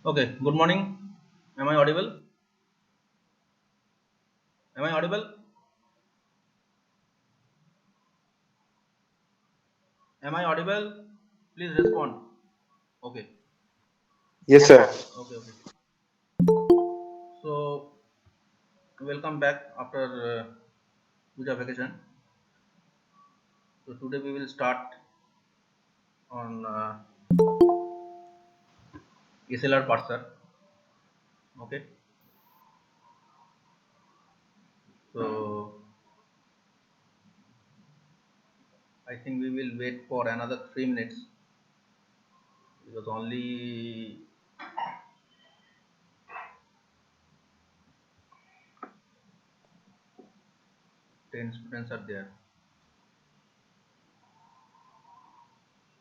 Okay, good morning. Am I audible? Am I audible? Am I audible? Please respond. Okay. Yes, sir. Okay, okay. So, welcome back after Puja vacation. So, today we will start on SLR parser. Okay. So, I think we will wait for another 3 minutes because only 10 students are there.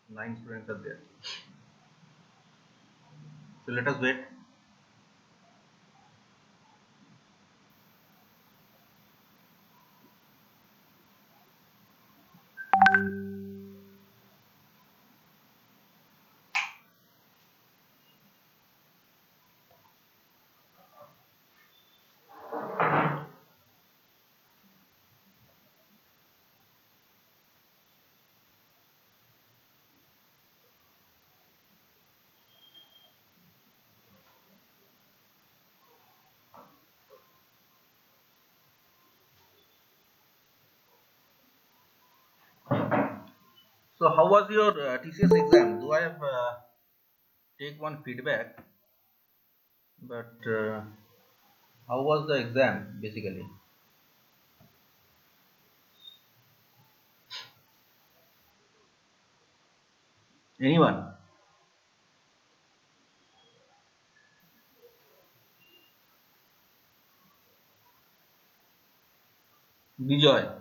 9 students are there. So, let us wait. So, how was your TCS exam? Do I have take one feedback? But how was the exam basically? Anyone? Bijoy.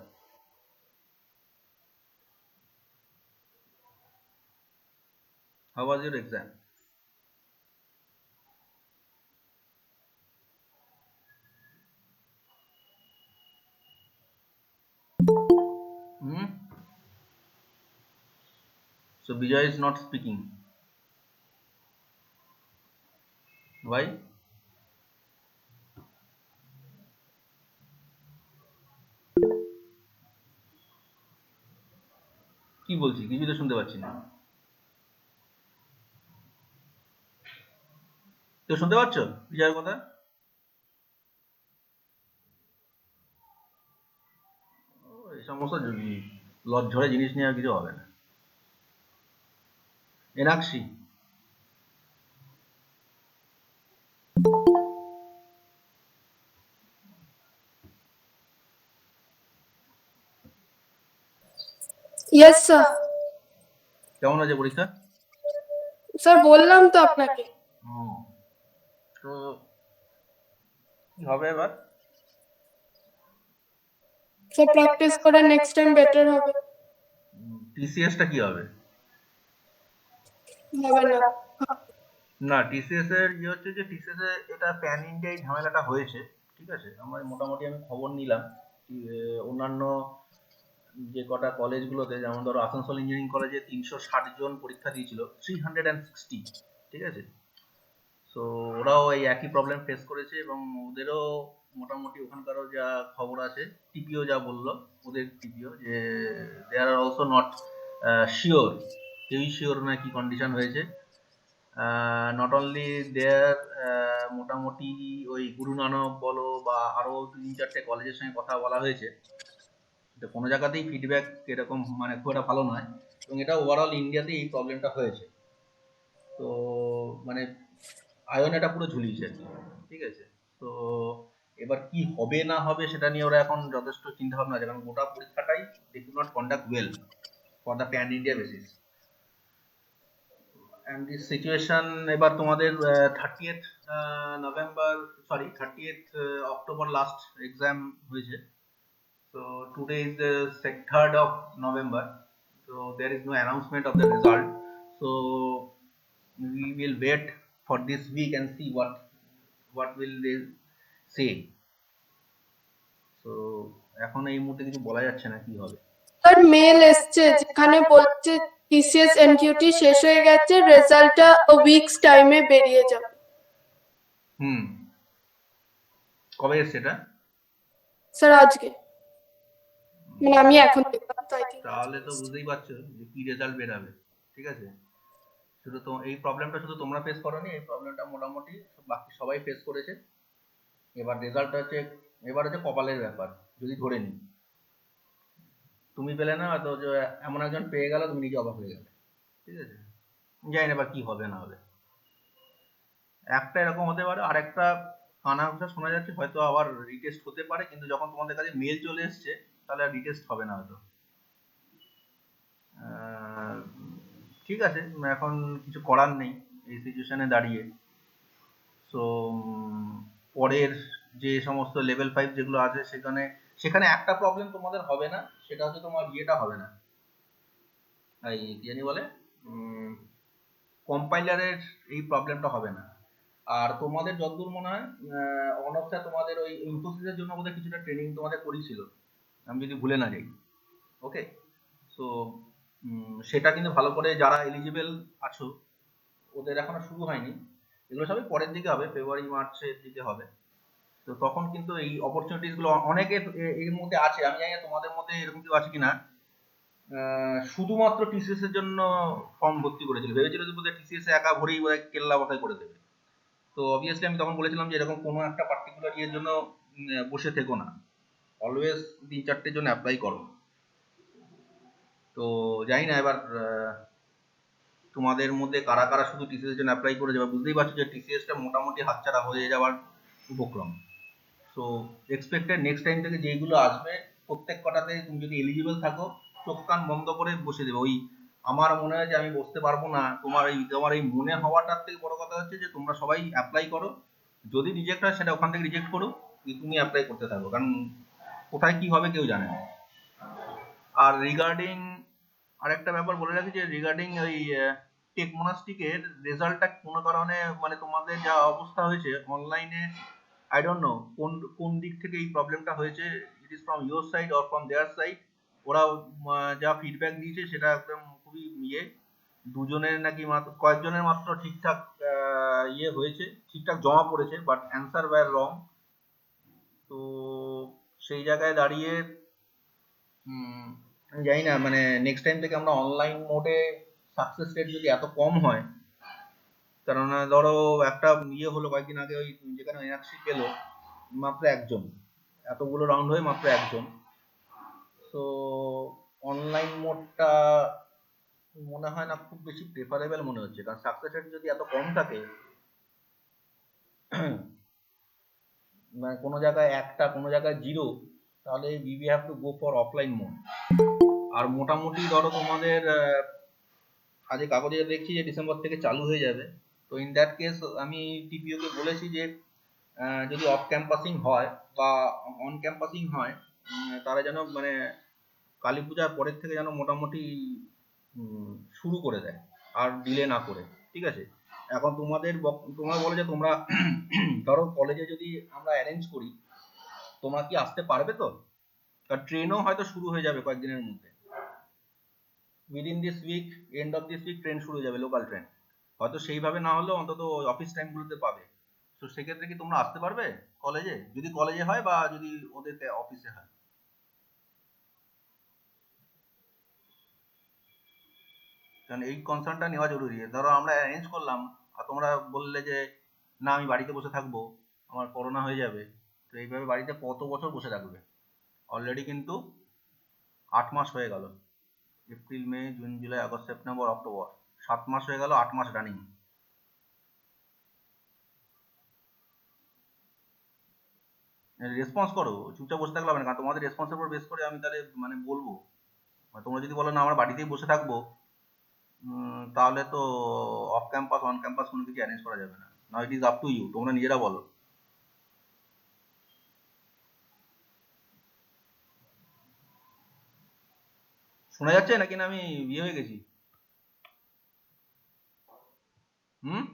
How was your exam? Hmm? So Bijoy is not speaking. Why? কি বলছি কিছু তো শুনতে পাচ্ছি না। তো শুনতে পাচ্ছ বিজয়ের কথা? এই সমস্ত লজ্জরে জিনিস নিয়ে আর কিছু হবে না। এনাক্ষী। Yes sir. কেমন আছে পরীক্ষা? স্যার বললাম তো আপনাকে। তো কি হবে এবার? স্যার প্র্যাকটিস করে নেক্সট টাইম বেটার হবে। টিসিএস টা কি হবে? হবে না। না টিসিএস এর ইয়ে হচ্ছে যে টিসিএস এ এটা প্যান ইন্ডিয়া ঝামেলাটা হয়েছে, ঠিক আছে? আমার মোটামুটি আমি খবর নিলাম অন্যান্য যে কটা কলেজগুলোতে, যেমন ধরো আসানসোল ইঞ্জিনিয়ারিং কলেজে 360 জন পরীক্ষা দিয়েছিল, 360, ঠিক আছে? সো ওরাও এই একই প্রবলেম ফেস করেছে এবং ওদেরও মোটামুটি ওখানকারও যা খবর আছে, টিপিও যা বললো, ওদের টিপিও, যে দে আর অলসো নট শিওর কেউই শিওর নয় কি কন্ডিশন হয়েছে। নট অনলি দেয়ার, মোটামুটি ওই গুরু নানক বলো বা আরো 3-4টে কলেজের সঙ্গে কথা বলা হয়েছে, তো কোনো জায়গাতেই ফিডব্যাক এরকম মানে খুব একটা ভালো নয়, এবং এটা ওভারঅল ইন্ডিয়াতে এই প্রবলেমটা হয়েছে। তো মানে আয়ন এটা পুরো ঝুলিয়েছে আর কি, ঠিক আছে। তো এবার কি হবে না হবে সেটা নিয়ে ওরা এখন যথেষ্ট চিন্তা ভাবনা আছে, কারণ গোটা পরীক্ষাটাই they could not conduct well for the pan India basis. And this situation এবার তোমাদের 30th November, sorry 30th October last exam হয়েছে। So today is the 3rd of November. So there is no announcement of the result. So we will wait for this week and see what will they say. So এখন এই মুহূর্তে কিছু বলা যাচ্ছে না কি হবে। স্যার মেল এসছে যেখানে বলছে টিসিএস এনকিউটি শেষ হয়ে গেছে, রেজাল্টটা উইকস টাইমে বেরিয়ে যাবে। কবে এসছে এটা? স্যার আজকে, মানে আমি এখন দেখলাম, তাই ঠিক আছে। তাহলে তো বুঝতেই পারছো যে কি রেজাল্ট বেরাবে, ঠিক আছে। শুধু তো এই প্রবলেমটা শুধু তোমরা ফেস করোনি, এই প্রবলেমটা মোটামুটি বাকি সবাই ফেস করেছে। এবার রেজাল্ট হচ্ছে, এবার হচ্ছে কপালের ব্যাপার। যদি ধরে নিই তুমি পেলে না, তো যে এমন একজন পেয়ে গেল, তুমি নিজে অবাক হয়ে গেলে, ঠিক আছে। জানি না এবার কি হবে না হবে। একটা এরকম হতে পারে, আর একটা কানা কথা শোনা যাচ্ছে হয়তো আবার রিটেস্ট হতে পারে, কিন্তু যখন তোমাদের কাছে মেল চলে এসছে তাহলে আর রিটেস্ট হবে না হয়তো। ঠিক আছে, এখন কিছু করার নেই এই সিচুয়েশনে দাঁড়িয়ে। সো পরের যে সমস্ত লেভেল 5 যেগুলো আছে সেখানে একটা প্রবলেম তোমাদের হবে না, সেটা হচ্ছে তোমার ইয়েটা হবে না, এই কি জানি বলে, কম্পাইলারের এই প্রবলেমটা হবে না। আর তোমাদের যতদূর মনে হয় অনবটা তোমাদের ওই ইনফোসিসের জন্য বোধহয় কিছুটা ট্রেনিং তোমাদের করিয়েছিল, আমি যদি ভুলে না যাই। ওকে, সো সেটা কিন্তু ভালো করে যারা এলিজিবল আছো, ওদের এখনো শুরু হয়নি, এগুলো সবই পরের দিকে হবে, ফেব্রুয়ারি মার্চের দিকে হবে। তো তখন কিন্তু এই অপরচুনিটিস গুলো অনেকের এর মধ্যে আছে, আমি জানি না তোমাদের মধ্যে এরকম কেউ আছে কিনা, শুধুমাত্র টিসিএস এর জন্য ফর্ম ভর্তি করেছিল, ভেবেছিল যে বোধহয় টিসিএস একা ভরেই বোধহয় কেল্লা বসাই করে দেবে। তো অবভিয়াসলি আমি তখন বলেছিলাম যে এরকম কোনো একটা পার্টিকুলার ইয়ের জন্য বসে থেকো না, অলওয়েজ 3-4টের জন্য অ্যাপ্লাই করো। তো জানি না এবার তোমাদের মধ্যে কারা কারা শুধু টিসিএস এর জন্য অ্যাপ্লাই করে যাবে, বুঝতেই পারছো যে টিসিএসটা মোটামুটি হাতছাড়া হয়ে যাওয়ার উপক্রম। সো এক্সপেক্টেড নেক্সট টাইম থেকে যেইগুলো আসবে প্রত্যেক কটাতে তুমি যদি এলিজিবল থাকো, চোখ কান বন্ধ করে বসে দেবে। ওই আমার মনে হয় যে আমি বসতে পারবো না, তোমার এই মনে হওয়াটার থেকে বড় কথা হচ্ছে যে তোমরা সবাই অ্যাপ্লাই করো, যদি রিজেক্ট হয় সেটা ওখান থেকে রিজেক্ট করো, তুমি অ্যাপ্লাই করতে থাকো, কারণ কোথায় কি হবে কেউ জানে না। আর রিগার্ডিং আরেকটা ব্যাপার বলে রাখি, যে রিগার্ডিং ওই টেক মোনাস্টিকের রেজাল্টটা কোনো কারণে মানে তোমাদের যা অবস্থা হয়েছে অনলাইনে, আই ডোন্ট নো কোন দিক থেকে এই প্রবলেমটা হয়েছে, it is from your side or from their side. ওরা যা ফিডব্যাক দিয়েছে সেটা একদম খুবই ইয়ে, দুজনের নাকি মাত্র কয়েকজনের মাত্র ঠিকঠাক ইয়ে হয়েছে, ঠিকঠাক জমা পড়েছে, বাট অ্যান্সার ওয়্যার রং। তো সেই জায়গায় দাঁড়িয়ে আমি জানি না, মানে নেক্সট টাইম থেকে আমরা অনলাইন মোডে সাকসেস রেট যদি এত কম হয়, কেননা ধরো একটা ইয়ে হলো কয়েকদিন আগে, ওই যেখানে এনআরসি পেলো মাত্র একজন, এতগুলো রাউন্ড হয়ে মাত্র একজন। তো অনলাইন মোডটা মনে হয় না খুব বেশি প্রেফারেবল মনে হচ্ছে, কারণ সাকসেস রেট যদি এত কম থাকে, মানে কোনো জায়গায় একটা কোনো জায়গায় 0, তাহলে we have to go for offline mode। আর মোটামুটি ধরো তোমাদের আজকে কাগজে দেখছি যে ডিসেম্বর থেকে চালু হয়ে যাবে। তো ইন দ্যাট কেস আমি টিপিও কে বলেছি যে যদি অফ ক্যাম্পাসিং হয় বা অন ক্যাম্পাসিং হয়, তারা যেন মানে কালী পূজার পরের থেকে যেন মোটামুটি শুরু করে দেয়, আর ডিলে না করে, ঠিক আছে। এখন তোমরা বলো যে তোমরা ধরো কলেজে যদি আমরা অ্যারেঞ্জ করি, তোমরা কি আসতে পারবে? তো কারণ ট্রেনও হয়তো শুরু হয়ে যাবে কয়েকদিনের মধ্যে, within this week, end of this week train শুরু হয়ে যাবে, লোকাল ট্রেন, হয়তো সেইভাবে না হলেও অন্তত অফিস টাইমগুলোতে পাবে। তো সেক্ষেত্রে কি তোমরা আসতে পারবে কলেজে, যদি কলেজে হয় বা যদি ওদের অফিসে হয়? কারণ এই কনসার্নটা নেওয়া জরুরি। ধরো আমরা অ্যারেঞ্জ করলাম আর তোমরা বললে যে না আমি বাড়িতে বসে থাকবো, আমার করোনা হয়ে যাবে, তো এইভাবে বাড়িতে কত বছর বসে থাকবে? অলরেডি কিন্তু 8 মাস হয়ে গেল, April May June July August September October, 7 মাস হয়ে গেল, 8 মাস রানিং। রেসপন্স করো, চুপচাপ বসে থাকলে হবে না, কারণ তোমাদের রেসপন্সের উপর বেস করে আমি তাহলে মানে বলবো। তোমরা যদি বলো না আমরা বাড়িতেই বসে থাকবো, তাহলে তো অফ ক্যাম্পাস অন ক্যাম্পাস কোনো কিছু অ্যারেঞ্জ করা যাবে না। Now it is up to you, তোমরা নিজেরা বলো। শোনা যাচ্ছে নাকি না আমি বিয়ে হয়ে গেছি? হুম?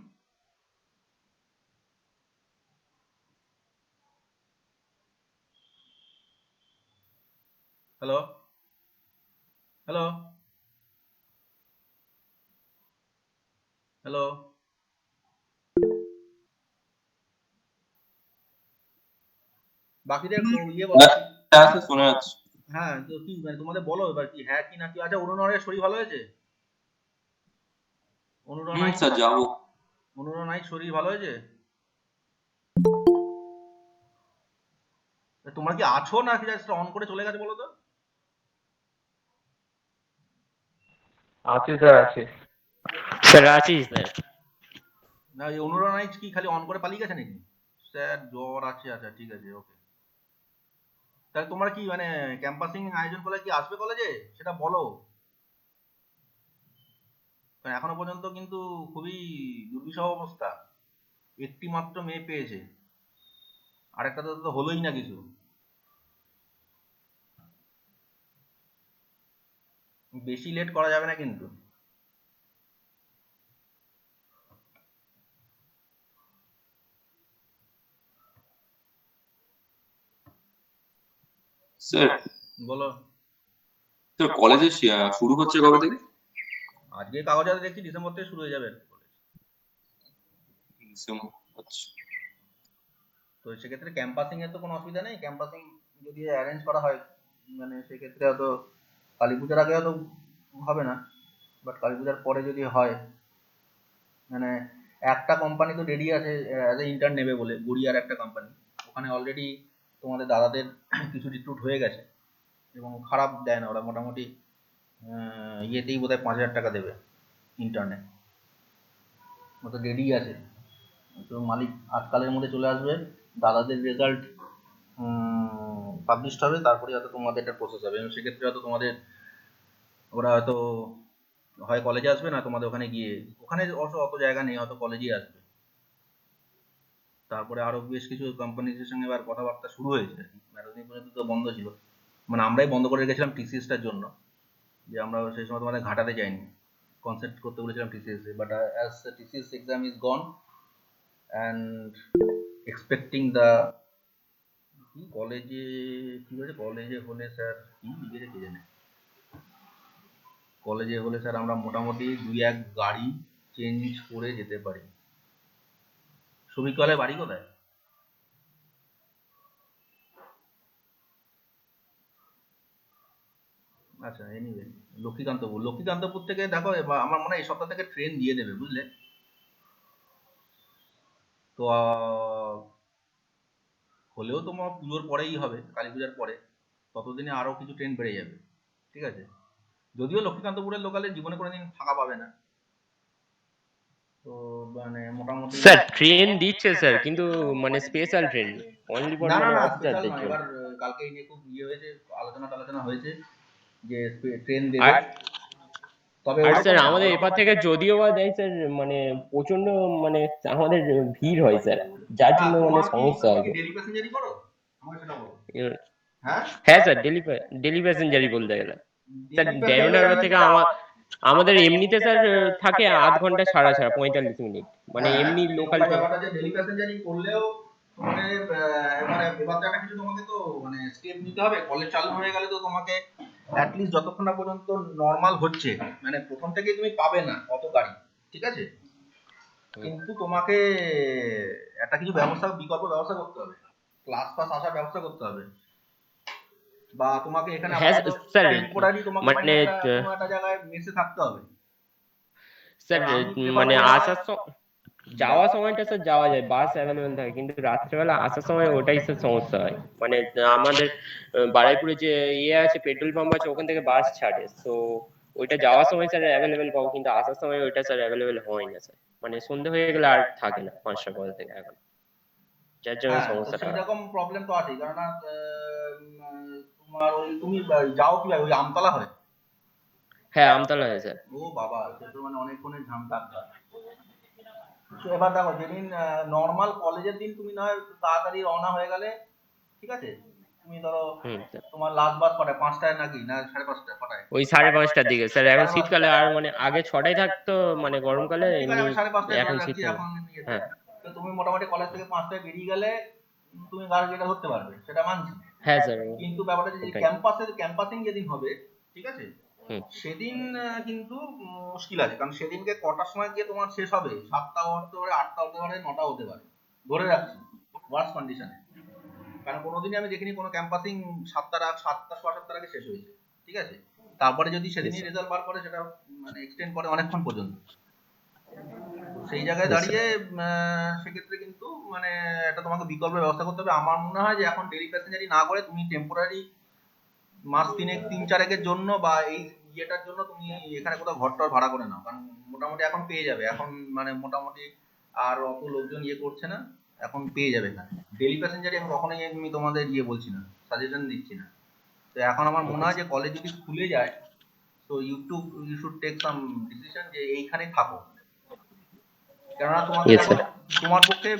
হ্যালো, হ্যালো, হ্যালো, বাকিদের ইয়ে বলো। হ্যাঁ স্যার শোনা যাচ্ছে। হ্যাঁ, তো কি মানে তোমাদের বলো এবার কি হ্যাঁ কি না কি। আচ্ছা, অনুরণের শরীর ভালো হয়েছে? অনুরণ নাইট, স্যার যাবো। অনুরণ নাইট শরীর ভালো হয়েছে? তোমরা কি আছো না কি জাস্ট অন করে চলে গেছে বলো তো? আছি স্যার, আছি স্যার, আছি স্যার। না এই অনুরণ নাইট কি খালি অন করে পালিয়ে গেছে নাকি? স্যার জ্বর আছে, আচ্ছা ঠিক আছে, ওকে। তাহলে তোমরা কি মানে ক্যাম্পাসিং আয়োজন করলে কি আসবে কলেজে সেটা বলো। কারণ এখনো পর্যন্ত কিন্তু খুবই দুর্বিষহ অবস্থা, একটি মাত্র মেয়ে পেয়েছে, আরেকটা তো হলোই না কিছু। বেশি লেট করা যাবে না কিন্তু। স্যার বলো। স্যার কলেজে শুরু হচ্ছে কবে থেকে? আজকে কাগজে দেখছি ডিসেম্বর থেকে শুরু হয়ে যাবে কলেজ। আচ্ছা তো সেক্ষেত্রে ক্যাম্পাসিং এর তো কোনো অসুবিধা নেই, ক্যাম্পাসিং যদি অ্যারেঞ্জ করা হয় মানে সেক্ষেত্রে হয়তো কালী পূজার আগে হয়তো হবে না, বাট কালী পূজার পরে যদি হয়, মানে একটা কোম্পানি তো রেডি আছে অ্যাজ এ ইন্টার্ন নেবে বলে, গড়িয়ার একটা কোম্পানি, ওখানে অলরেডি তোমাদের দাদাদের কিছু রিক্রুট হয়ে গেছে এবং খারাপ দেয় না ওরা, মোটামুটি ইয়েতেই বোধহয় 5,000 টাকা দেবে ইন্টার্নে, ওটা রেডি আছে। তো মালিক আজকালের মধ্যে চলে আসবে, দাদাদের রেজাল্ট পাবলিশড হবে, তারপরে হয়তো তোমাদের একটা প্রসেস হবে, এবং সেক্ষেত্রে হয়তো তোমাদের ওরা হয়তো হয় কলেজে আসবে না তোমাদের ওখানে গিয়ে, ওখানে অত জায়গা নেই, হয়তো কলেজেই আসবে। তারপরে আরো বেশ কিছু কোম্পানিদের সঙ্গে এবার কথাবার্তা শুরু হয়েছে আর কি, এতদিন পর্যন্ত তো বন্ধ ছিল, মানে আমরাই বন্ধ করে রেখেছিলাম টিসিএসটার জন্য, যে আমরা সেই সময় তোমাদের ঘাটাতে যাইনি, কনসেপ্ট করতে বলেছিলাম TCS A, but as TCS exam is gone and expecting the কি কলেজে, কি বলেছে কলেজে হলে স্যার কি লিখেছে কে জানে, কলেজে হলে স্যার আমরা মোটামুটি 2-1 গাড়ি চেঞ্জ করে যেতে পারি। শ্রমিকওয়ালের বাড়ি কোথায়? আচ্ছা এনিওয়ে, লক্ষ্মীকান্তপুর, লক্ষ্মীকান্তপুর থেকে দেখো আমার মনে হয় এই সপ্তাহ থেকে ট্রেন দিয়ে দেবে বুঝলে। তো হলেও তোমার পুজোর পরেই হবে, কালী পূজার পরে, ততদিনে আরো কিছু ট্রেন বেড়ে যাবে, ঠিক আছে। যদিও লক্ষ্মীকান্তপুরের লোকালে জীবনে কোনোদিন ফাঁকা পাবে না, তো মানে মোটামুটি স্যার ট্রেন দিচ্ছে স্যার, কিন্তু মানে স্পেশাল ট্রেন, অনলি ফর না না মানে না স্পেশাল অফিসারদের নয়, জন্য। এবার কালকে এই নিয়ে খুব ইয়ে হয়েছে, আলোচনা হয়েছে যে ট্রেন আর দেবে, তবে আর ওরকম স্যার না আমাদের ওরকম এপার থেকে যদিও বা দেয় স্যার, মানে প্রচন্ড মানে আমাদের ভিড় হয় স্যার, যার জন্য মানে সমস্যা তোমার হয় কি খুব। ডেলি প্যাসেঞ্জারই করো? আমাকে সেটা বলো। এবার হ্যাঁ, হ্যাঁ স্যার, ডেলি প্যাসেঞ্জারই বলতে গেলে। স্যার ডেলি দেরুন হারবার থেকে আমাদের এমনিতে স্যার থাকে আধ ঘন্টা ছাড়া ছাড়া 45 মিনিট, মানে হ্যাঁ, এমনি কিন্তু লোকাল ওখানে ট্রেন। ব্যাপারটা যে ডেলি প্যাসেঞ্জারিং করলেও তোমাকে এবারে এবার তো একটা কিছু তোমাকে তো মানে স্টেপ নিতে হবে, কলেজ চালু হয়ে গেলে তো তোমাকে অ্যাটলিস্ট যতক্ষণ না পর্যন্ত নর্মাল হচ্ছে, মানে প্রথম থেকে তুমি পাবে না অত গাড়ি, ঠিক আছে, কিন্তু তোমাকে একটা কিছু ব্যবস্থা, বিকল্প ব্যবস্থা করতে হবে, ক্লাস পাস আসার ব্যবস্থা করতে হবে, বা তোমাকে এখানে হ্যাঁ আপাতত স্যার, টেম্পোরারি তোমাকে মানে কোনো একটা জায়গায় মেসে থাকতে হবে। স্যার এবার আমি prefer মানে করবো না। আসার যাওয়ার সময়টা স্যার যাওয়া যায়, বাস অ্যাভেলেবেল থাকে, কিন্তু রাত্রেবেলা আসার সময় ওটাই স্যার সমস্যা হয়। মানে আমাদের বারুইপুরে যে ইয়ে আছে, পেট্রোল পাম্প আছে, ওখান থেকে বাস ছাড়ে, তো ওইটা যাওয়ার সময় স্যার অ্যাভেলেবেল পাবো, কিন্তু আসার সময় ওইটা স্যার অ্যাভেলেবেল হয় না স্যার। মানে সন্ধে হয়ে গেলে আর থাকে না 5টার পর থেকে এখন, যার জন্য হ্যাঁ, তো সমস্যাটা সেই হয়। রকম প্রবলেম তো আছেই, কারণ তোমার ওই তুমি যাও কিভাবে, ওই আমতলা হয়ে? হ্যাঁ, আমতলা হয় স্যার। ও বাবা, সে তো মানে অনেকক্ষণের ঝামটা। তো এবার দেখো, যেদিন নর্মাল কলেজের দিন তুমি না হয় তাড়াতাড়ি রওনা হয়ে গেলে, ঠিক আছে, তুমি ধরো স্যার তোমার লাস্ট বাস কটায়, 5টায় নাকি না 5:30 কটায়? ওই 5:30টার দিকে স্যার, এখন 5:30। শীতকালে আর মানে আগে 6টায় থাকতো, মানে গরমকালে ঠিক আছে, এমনি, আমি 5:30 এখন ধরে রাখছি শীতকালে। এখন ইয়েতে। হ্যাঁ তো তুমি মোটামুটি কলেজ থেকে 5টায় বেরিয়ে গেলে তুমি গাড়ি যেটা ধরতে পারবে, সেটা মানছি। হ্যাঁ স্যার, কিন্তু ব্যাপারটা যে ওটাই। ক্যাম্পাসিং যেদিন হবে, ঠিক আছে, সেদিন কিন্তু মুশকিল আছে, কারণ সেদিনকে কটার সময় গিয়ে তোমার শেষ হবে, 7টা হতে পারে, 8টা হতে পারে, 9টা হতে পারে, ধরে রাখছি ওয়ার্স্ট কন্ডিশনে। কারণ কোনোদিনই আমি দেখিনি কোনো ক্যাম্পাসিং 7টা 7:15 আগে শেষ হয়েছে, ঠিক আছে। তারপরে যদি সেদিনই রেজাল্ট বার করে, সেটা মানে এক্সটেন্ড করে অনেকক্ষণ পর্যন্ত। সেই জায়গায় দাঁড়িয়ে সেক্ষেত্রে কিন্তু মানে একটা তোমাকে বিকল্পের ব্যবস্থা করতে হবে। আমার মনে হয় যে এখন ডেইলি প্যাসেঞ্জারি না করে তুমি টেম্পোরারি মাস 3-4 জন্য বা এই ইয়েটার জন্য তুমি এখানে কোথাও ঘর-টর ভাড়া করে নাও, কারণ মোটামুটি এখন পেয়ে যাবে। এখন মানে মোটামুটি আর অত লোকজন ইয়ে করছে না, এখন পেয়ে যাবে এখানে। ডেইলি প্যাসেঞ্জারি আমি কখনোই আমি তোমাদের ইয়ে বলছি না, সাজেশন দিচ্ছি না। তো এখন আমার মনে হয় যে কলেজ যদি খুলে যায়, তো you should take some decision যে এইখানেই থাকো। কেননা তোমাকে ইয়েস দেখো, স্যার। তোমার পক্ষে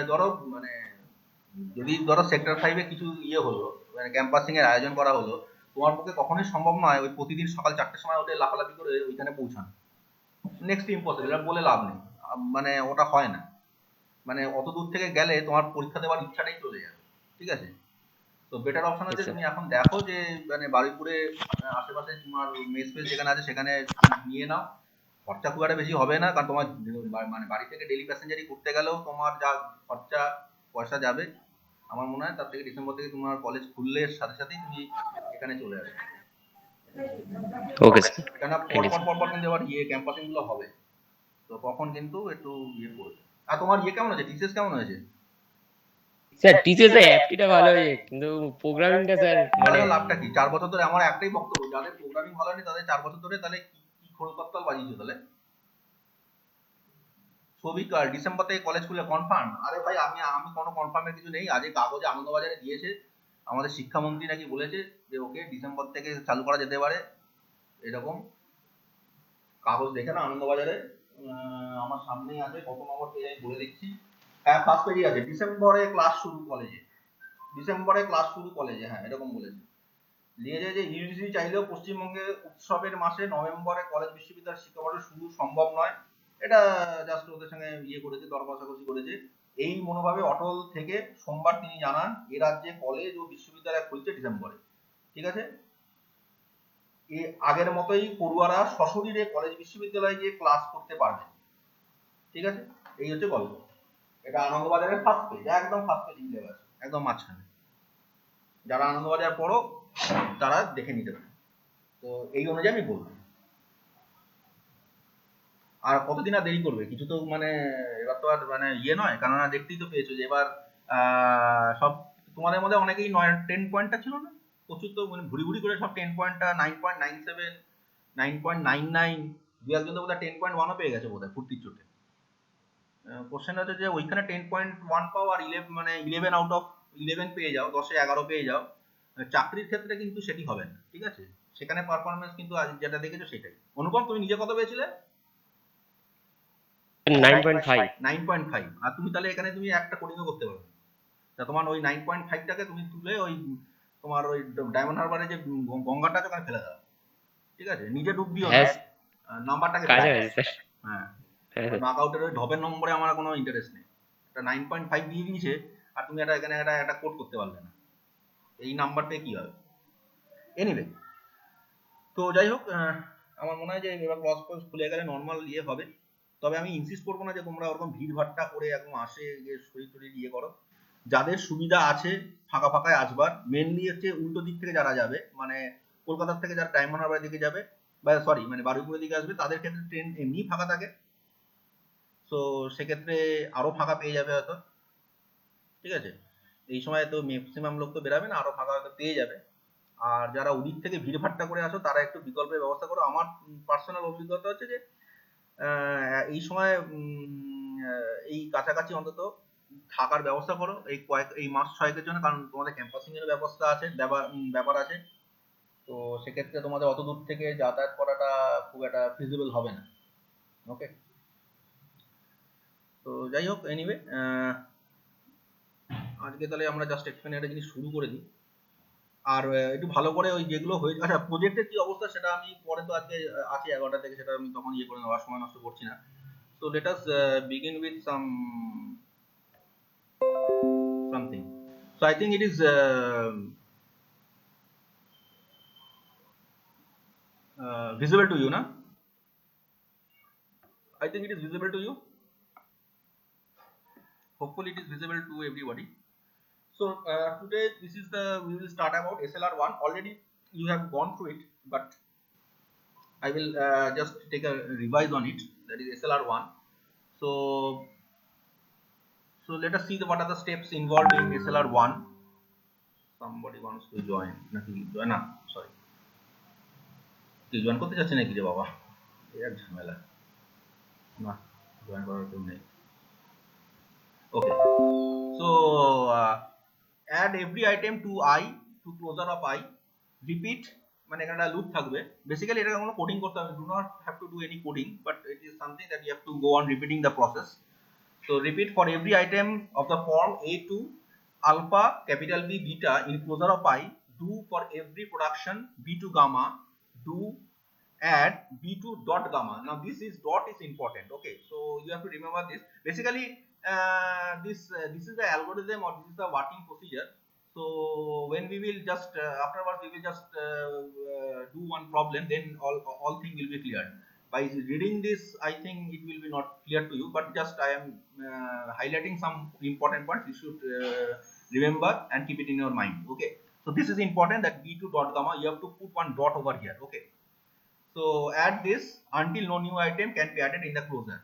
ধরো মানে যদি ধরো সেক্টর 5-এ কিছু ইয়ে হলো, মানে ক্যাম্পাসিং এর আয়োজন করা হলো, তোমার পক্ষে কখনোই সম্ভব নয় ওই প্রতিদিন সকাল 4টের সময় উঠে লাফালাফি করে ওইখানে পৌঁছানো। নেক্সট ইম্পসিবল, এটা বলে লাভ নেই। মানে ওটা হয় না। মানে অত দূর থেকে গেলে তোমার পরীক্ষা দেওয়ার ইচ্ছাটাই চলে যাবে, ঠিক আছে। তো বেটার অপশন ইয়েস হচ্ছে স্যার। তুমি এখন দেখো যে মানে বারুইপুরে আশেপাশে তোমার মেস ফেস যেখানে আছে সেখানে নিয়ে নাও। খরচা খুব একটা বেশি হবে না, কারণ তোমার মানে বাড়ি থেকে ডেইলি প্যাসেঞ্জারি করতে গেলেও তোমার যা খরচা পয়সা যাবে, আমার মনে হয় তার থেকে ডিসেম্বর থেকে তোমার কলেজ খুললে সাথে সাথেই তুমি এখানে চলে আসবে। ওকে স্যার, কেননা থ্যাংক ইউ পরপর স্যার। পরপর কিন্তু আবার ইয়ে ক্যাম্পাসিং গুলো হবে, তো তখন কিন্তু একটু ইয়ে করবে। আর তোমার ইয়ে কেমন আছে, টিসিএস কেমন হয়েছে? স্যার টিসিএস এর অ্যাপটিটা ভালো হয়েছে, কিন্তু প্রোগ্রামিংটা স্যার মানে তাহলে লাভটা কি? 4 বছর ধরে আমার একটাই বক্তব্য, যাদের প্রোগ্রামিং ভালো হয়নি তাদের 4 বছর ধরে তাহলে কি কি খোলকত্তাল বাজিয়েছো তাহলে? সবিক ডিসেম্বর থেকে কলেজ খুলে কনফার্ম? আরে ভাই, আমি আমি কোনো কনফার্মের কিছু নেই। আজকে কাগজে আনন্দবাজারে দিয়েছে, আমাদের শিক্ষামন্ত্রী নাকি বলেছে যে ওকে ডিসেম্বর থেকে চালু করা যেতে পারে, এরকম কাগজ দেখে না আনন্দবাজারে। আমার সামনেই আছে, কত নম্বর পেজ আমি বলে দিচ্ছি। হ্যাঁ, ফার্স্ট পেজই আছে, ডিসেম্বরে ক্লাস শুরু কলেজে, ডিসেম্বরে ক্লাস শুরু কলেজে, হ্যাঁ এরকম বলেছে। নিয়ে যায় যে ইউজিসি চাইলেও পশ্চিমবঙ্গে উৎসবের মাসে নভেম্বরে কলেজ বিশ্ববিদ্যালয় শিক্ষাবর্ষ শুরু সম্ভব নয়। এটা জাস্ট ওদের সঙ্গে ইয়ে করেছে, দর কষাকষি করেছে। এই মনোভাবে অটল থেকে সোমবার তিনি জানান এ রাজ্যে কলেজ ও বিশ্ববিদ্যালয় খুলছে ডিসেম্বরে, ঠিক আছে। এ আগের মতোই পড়ুয়ারা সশরীরে কলেজ বিশ্ববিদ্যালয়ে গিয়ে ক্লাস করতে পারবে, ঠিক আছে। এই হচ্ছে গল্প। এটা আনন্দবাজারের ফার্স্ট পেজ, একদম ফার্স্ট পেজ লেখা আছে, একদম মাঝখানে। যারা আনন্দবাজার পড়ো তারা দেখে নিতে পারে। তো এই অনুযায়ী আমি বলবো। আর কতদিন আর দেরি করবে? কিছু তো মানে এবার তো আর মানে ইয়ে নয়, কেননা দেখতেই তো পেয়েছো যে এবার সব তোমাদের মধ্যে অনেকেই 10 পয়েন্টটা ছিল না, প্রচুর তো মানে ভুড়ি ভুড়ি করে সব 10 পয়েন্টটা 9.97, 9.99, দু একজন তো বোধহয় 10.1ও পেয়ে গেছে বোধহয় ফুর্তির চোটে। কোশ্চেন হচ্ছে যে ওইখানে 10.1 পাও আর 11 আউট অফ 11 পেয়ে যাও, 10-এ 11 পেয়ে যাও, চাকরির ক্ষেত্রে কিন্তু সেটি হবে না, ঠিক আছে। সেখানে পারফরমেন্স কিন্তু আজ যেটা দেখেছো সেটাই। অনুপম, তুমি নিজে কত পেয়েছিলে? 9.5। 9.5। আর তুমি তাহলে এখানে তুমি একটা কোডিংও করতে পারবে। তা তোমার ওই 9.5টাকে তুমি তুলে ওই তোমার ওই ডায়মন্ড হারবারে যে গঙ্গাটা আছে ওখানে ফেলে দাও, ঠিক আছে। নিজে ডুব দিও না, হ্যাঁ নাম্বারটাকে কাজ ফেলে দাও। হয়েছে স্যার। হ্যাঁ, হ্যাঁ স্যার। মার্ক আউটের ওই ঢপের নম্বরে আমার কোনো ইন্টারেস্ট নেই। একটা 9.5 দিয়ে দিয়েছে আর তুমি এটা এখানে একটা কোড করতে পারলে না, এই নাম্বার পেয়ে কি হবে? এনিওয়ে, তো যাই হোক, আমার মনে হয় যে এবার ক্লাস খুলে গেলে নর্মাল ইয়ে হবে। তবে আমি ইনসিস্ট করবো না যে তোমরা ওরকম ভিড় ভাট্টা করে একদম আসে গিয়ে শরীর টরীর ইয়ে করো। যাদের সুবিধা আছে ফাঁকা ফাঁকায় আসবার, মেনলি হচ্ছে উল্টো দিক থেকে যারা যাবে, মানে কলকাতার থেকে যারা ডায়মন্ড হারবার দিকে যাবে সরি মানে বারুইপুরের দিকে আসবে তাদের ক্ষেত্রে ট্রেন এমনি ফাঁকা থাকে, সো সেক্ষেত্রে আরো ফাঁকা পেয়ে যাবে হয়তো, ঠিক আছে। এই সময় তো ম্যাক্সিমাম লোক তো বেরাবে না, আরো ফাঁকা হয়তো পেয়ে যাবে। আর যারা ওদিক থেকে ভিড়ভাট্টা করে আসো তারা একটু বিকল্পের ব্যবস্থা করো। আমার পার্সোনাল অভিজ্ঞতা হচ্ছে যে এই সময় এই কাছাকাছি অন্তত থাকার ব্যবস্থা করো এই মাস ছয়েকের জন্য, কারণ তোমাদের ক্যাম্পাসিং এর ব্যবস্থা আছে, ব্যাপার আছে। তো সেক্ষেত্রে তোমাদের অত দূর থেকে যাতায়াত করাটা খুব একটা ফিজিবল হবে না। ওকে, তো যাই হোক, এনিওয়ে আজকে তাহলে আমরা জাস্ট একটুখানি একটা জিনিস শুরু করে দিই। আর একটু ভালো করে ওই যেগুলো হয়ে, আচ্ছা প্রজেক্টের কি অবস্থা সেটা আমি পরে, তো আজকে আছে 11টা থেকে, সেটা আমি তখন ইয়ে করে নেওয়ার সময় নষ্ট করছি না। So let us begin with something. So I think it is visible to you, na? I think it is visible to you. Hopefully it is visible to everybody. So today we will start about SLR1. Already you have gone through it, but I will just take a revise on it. That is SLR1. So let us see what are the steps involved in SLR1. Somebody wants to join. Join না, sorry. কি join করতে চাচ্ছে নাকি রে বাবা, এই এক ঝামেলা, না জয়েন করার কেউ নেই। Okay, so add every item to I to closure of I, repeat, মানে এখানে একটা লুপ থাকবে। বেসিক্যালি এটা কোনো কোডিং করতে হবে, do not have to do any coding, but it is something that you have to go on repeating the process. So repeat for every item of the form A to alpha capital B beta in closure of I, do for every production B to gamma, do add B2 dot gamma. Now this is dot is important. Okay, so you have to remember this. Basically this is the algorithm, or this is the working procedure. So when we will just afterwards we will just do one problem, then all thing will be cleared. By reading this I think it will be not clear to you, but just I am highlighting some important points you should remember and keep it in your mind. Okay, so this is important, that B2 dot gamma, you have to put one dot over here. Okay, so add this until no new item can be added in the closure.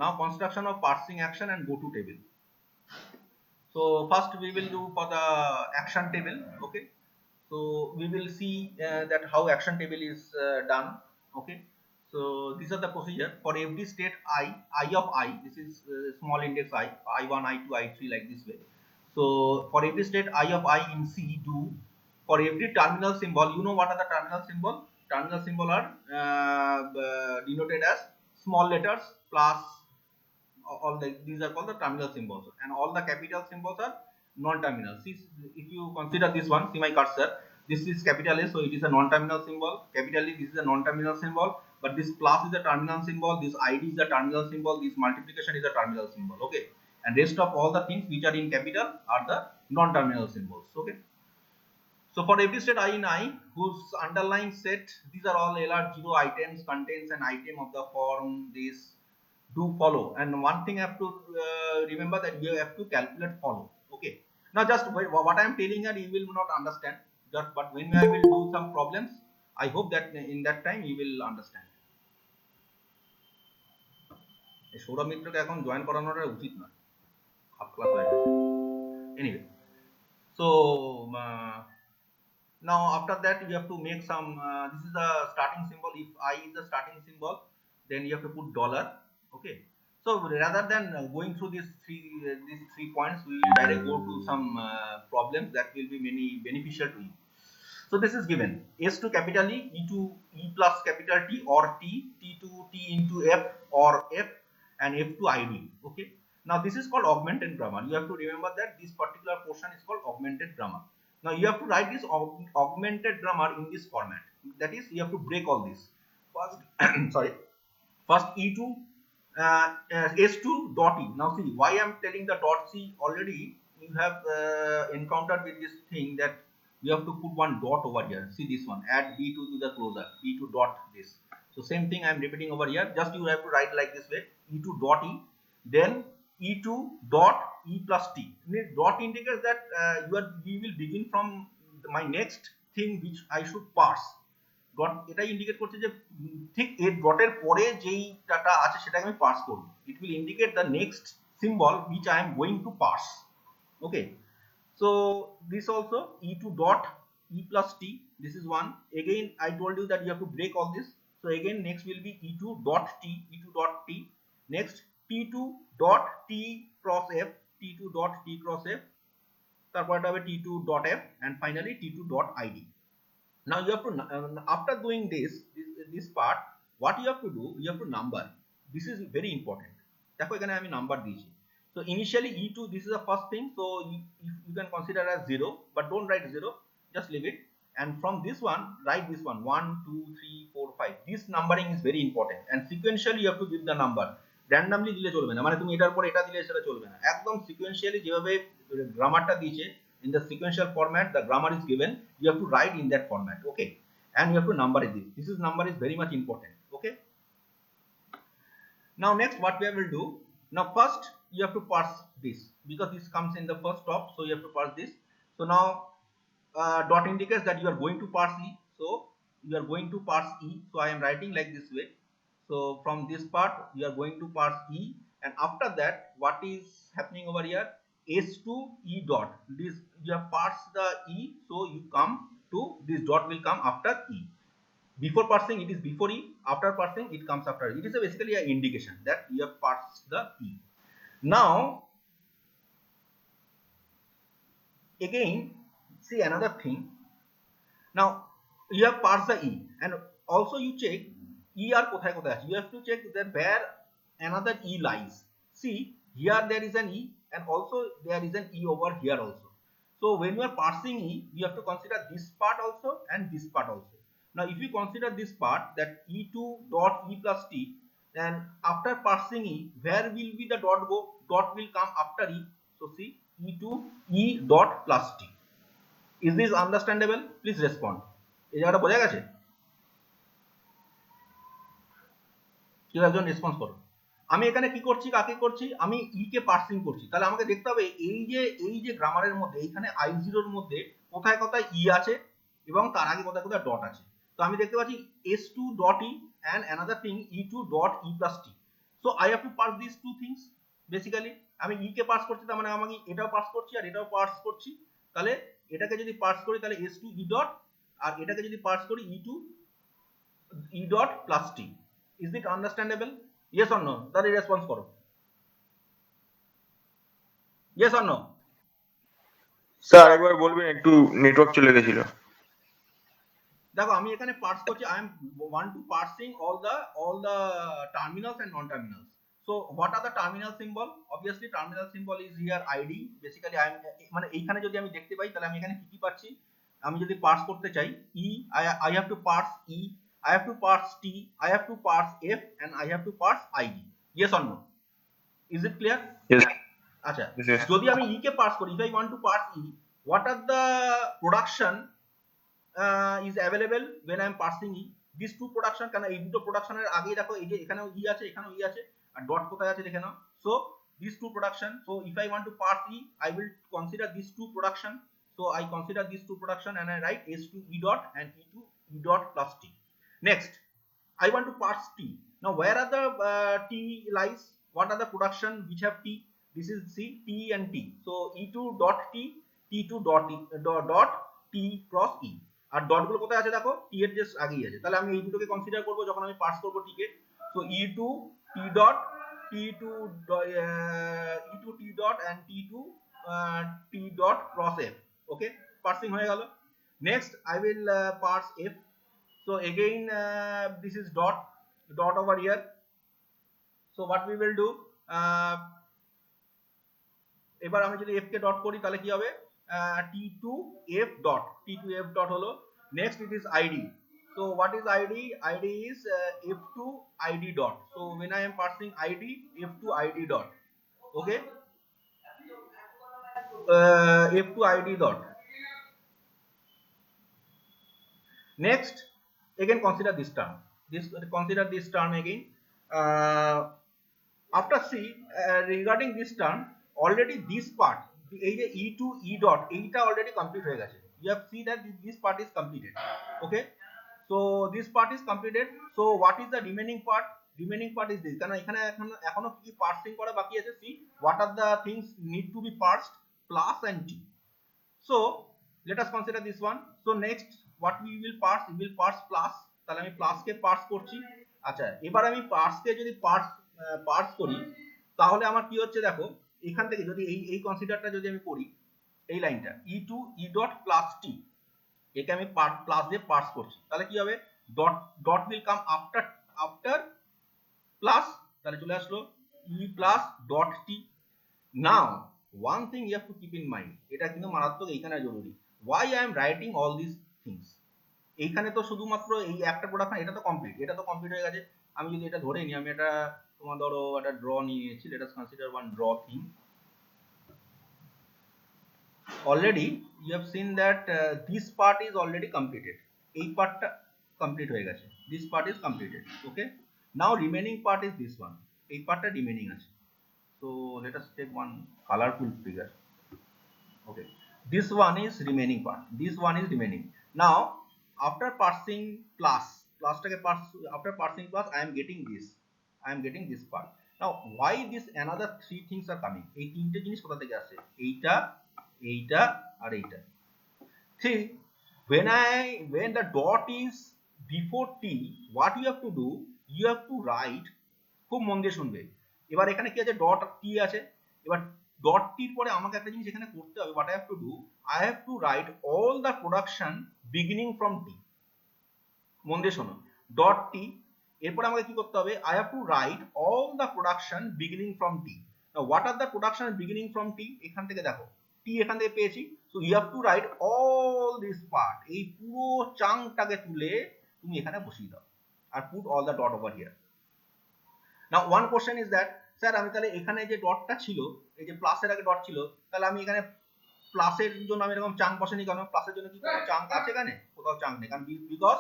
Now construction of parsing action and go to table. So first we will do for the action table. Okay, so we will see that how action table is done. Okay, so these are the procedure for every state I of I. This is small index I1, I2, I3, like this way. So for every state I of I in C, do for every terminal symbol. You know what are the terminal symbol? Terminal symbol are denoted as small letters plus all these are called the terminal symbols, and all the capital symbols are non-terminal. See, if you consider this one, see my cursor, this is capital A, so it is a non-terminal symbol. Capital E, this is a non-terminal symbol, but this plus is a terminal symbol, this ID is a terminal symbol, this multiplication is a terminal symbol. Okay, and rest of all the things which are in capital are the non-terminal symbols. Okay, so for every state I in I whose underlying set, these are all LR0 items contains an item of the form this, do follow. And one thing I have to remember, that you have to calculate follow. Okay, now just what I am telling you you will not understand, just but when I will do some problems, I hope that in that time you will understand. Sourav মিত্রকে এখন join করানোটা উচিত নয়, half class হয়ে গেছে। Anyway, so now after that you have to make some this is the starting symbol. If I is the starting symbol, then you have to put dollar. Okay, so rather than going through these three points, we will directly go to some problems that will be beneficial to you. So this is given S to capital E, E to E plus capital T or T, T to T into F or F, and F to ID. Okay, now this is called augmented grammar. You have to remember that this particular portion is called augmented grammar. Now you have to write this augmented grammar in this format. That is, you have to break all this. First, sorry, first E2 S2 dot E. Now see why I am telling the dot C. Already you have encountered with this thing that you have to put one dot over here. See this one, add B2 to the closure, B2 dot this. So same thing I am repeating over here, just you have to write like this way, E2 dot E, then E2 dot E plus T. Dot indicates that we will begin from my next thing which I should parse. Dot এটাই indicate করছে যে ঠিক এই ডটের পরে যেই data আছে সেটাকে আমি পার্স করব। It will indicate the next symbol which I am going to parse. Okay, so this also e2 dot e plus t, this is one. Again I told you that you have to break all this, so again next will be e2 dot t, e2 dot t. Next t2 dot t cross f, t2 dot t cross f, তারপরটা হবে t2 dot f, and finally t2 dot id. Now you have to after doing this part, what you have to do, you have to number. This is very important. দেখো এখানে আমি number দিয়েছি। So initially e2, this is the first thing, so you can consider as 0, but don't write 0, just leave it. And from this one, write this one 1 2 3 4 5. This numbering is very important, and sequentially you have to give the number. Randomly দিলে চলবে না, মানে তুমি এটার পর এটা দিলে সেটা চলবে না, একদম sequentially যেভাবে গ্রামারটা দিয়েছে in the sequential format the grammar is given, you have to write in that format. Okay, and you have to number it. This is number is very much important. Okay, now next what we will do, now first you have to parse this because this comes in the first stop, so you have to parse this. So now dot indicates that you are going to parse e, so you are going to parse e, so I am writing like this way. So from this part you are going to parse e, and after that what is happening over here, s2 e dot, this you have parsed the e, so you come to this dot will come after e. Before parsing it is before e, after parsing it comes after e. It is basically an indication that you have parsed the e. Now again see another thing, now you have parsed the e, and also you check e are কোথায় কোথায় আছে, you have to check that where another e lies. See here there is an e, and also there is an e over here also. So when you are parsing e, you have to consider this part also and this part also. Now if you consider this part, that e2 dot e plus t, then after parsing e, where will be the dot go, dot will come after e. So see e2 e dot plus t. Is this understandable? Please respond. এই জায়গাটা বোঝা গেছে? কেউ একজন response করো। আমি এখানে কি করছি, কাকে করছি, আমি ই কে পার্সিং করছি, তাহলে আমাকে দেখতে হবে এই যে গ্রামারের মধ্যে এইখানে i0 এর মধ্যে কোথায় কোথায় ই আছে এবং তার আগে কোথায় কোথায় ডট আছে। তো আমি দেখতে পাচ্ছি s2 dot e and another thing e2 dot e plus t. So I have to parse these two things basically. আমি ই কে পার্স করছি, তার মানে আমি এটাও পার্স করছি আর এটাও পার্স করছি, তাহলে এটাকে যদি পার্স করি তাহলে s2 e dot, আর এটাকে যদি পার্স করি e2 e dot plus t. Is it understandable? Yes or no? তাহলে রেসপন্স করো। Yes or no? স্যার একবার বলবেন, একটু নেটওয়ার্ক চলে গেছিল। দেখো আমি এখানে পার্স করছি, I am want to parsing all the terminals and non terminals. So what are the terminal symbol? Obviously terminal symbol is here id. Basically I am, মানে এইখানে যদি আমি দেখতে পাই তাহলে আমি এখানে কি কি পাচ্ছি, আমি যদি পার্স করতে চাই e, I have to parse e, I have to parse t, I have to parse f, and I have to parse id. Yes or no? Is it clear? Yes. আচ্ছা, Yes. যদি আমি e কে purse করি, if I want to parse e, what are the production is available when I am parsing e? These two production, কারণ এই দুটো প্রোডাকশনের আগেই দেখো এই যে এখানেও ই আছে এখানেও ই আছে, আর ডট কোথায় আছে দেখে নাও। So these two production, so if I want to parse e, I will consider these two production. So I consider these two production and I write s2 e dot and e2 e dot plus t. Next I want to parse t. Now where are the t lies, what are the production which have t? This is c, t and t. So e2 dot t, t2 dot t, dot t cross e. আর dot গুলো কোথায় আছে দেখো, টি এর just আগেই আছে, তাহলে আমি এই দুটোকে কনসিডার করব যখন আমি পার্স করব টি কে। So e2 t dot t2 e2 t dot and t2 t dot cross f. Okay, parsing হয়ে গেল। Next I will parse f. So again this is dot over here. So what we will do, এবার আমি যদি f কে dot করি তাহলে কি হবে, t2 f dot, t2 f dot হলো। Next it is id. So what is id? id is f2 id dot. So when I am parsing id, f2 id dot. Okay, f2 id dot. Next again consider this term, consider this term again. After c, regarding this term, already this part, এই যে e2 e dot এইটা already complete হয়ে গেছে, you have seen that this part is completed. Okay, so this part is completed. So what is the remaining part? Remaining part is this, কারণ এখানে এখনো কি parsing করা বাকি আছে। see what are the things need to be parsed, plus and t. so let us consider this one. so next what we will parse, we will parse plus, তাহলে আমি plus কে purse করছি। আচ্ছা, এবার আমি purse কে যদি parse করি তাহলে আমার কি হচ্ছে দেখো, এখান থেকে যদি এই কনসিডারটা যদি আমি করি, এই লাইনটা e2 e dot plus t, একে আমি প্লাস দিয়ে পার্স করছি, তাহলে কি হবে, dot will come after plus, তাহলে চলে আসলো e plus dot t। Now one thing you have to keep in mind, এটা কিন্তু মারাত্মক এইখানে জরুরি, why I am writing all this things. এইখানে তো শুধুমাত্র এই একটা প্রোডাক্ট, এটা তো কমপ্লিট হয়ে গেছে। আমি যদি এটা ধরে নিই, আমি এটা তোমার ধরো একটা ড্র নিয়েছি, late us consider one draw thing. already you have seen that this part is already completed, এই পার্টটা কমপ্লিট হয়ে গেছে, this part is completed, okay. now remaining part is this one, এই পার্টটা রিমেইনিং আছে। so let us take one colorful figure, okay. this one is remaining part, this one is remaining. now after parsing plus after parsing plus I am getting this part. now why this another three things are coming, এই তিনটে জিনিস কোথা থেকে আসে, এইটা আর এইটা। see when the dot is before t, what you have to do, you have to write, খুব মন দিয়ে শুনবে, এবার এখানে কি আছে, ডট টি আছে, এবার ডট টির পরে আমাকে একটা জিনিস এখানে করতে হবে, what I have to do, I have to write all the production beginning from t, মন দিয়ে শোনো, ডট টি, এরপরে আমাকে কি করতে হবে, I have to write all the production beginning from t. now what are the production beginning from t, এখান থেকে দেখো t এখান থেকে পেয়েছি, so you have to write all this part, এই পুরো চাংটাকে তুলে তুমি এখানে বসিয়ে দাও আর put all the dot over here. now one question is that sir আমি তাহলে এখানে যে ডটটা ছিল, এই যে প্লাসের আগে ডট ছিল, তাহলে আমি এখানে প্লাসের জন্য আমি এরকম চাং বসাইনি কেন, প্লাসের জন্য কি কোনো চাং আছে এখানে, কোথাও চাং নেই, কারণ বিকজ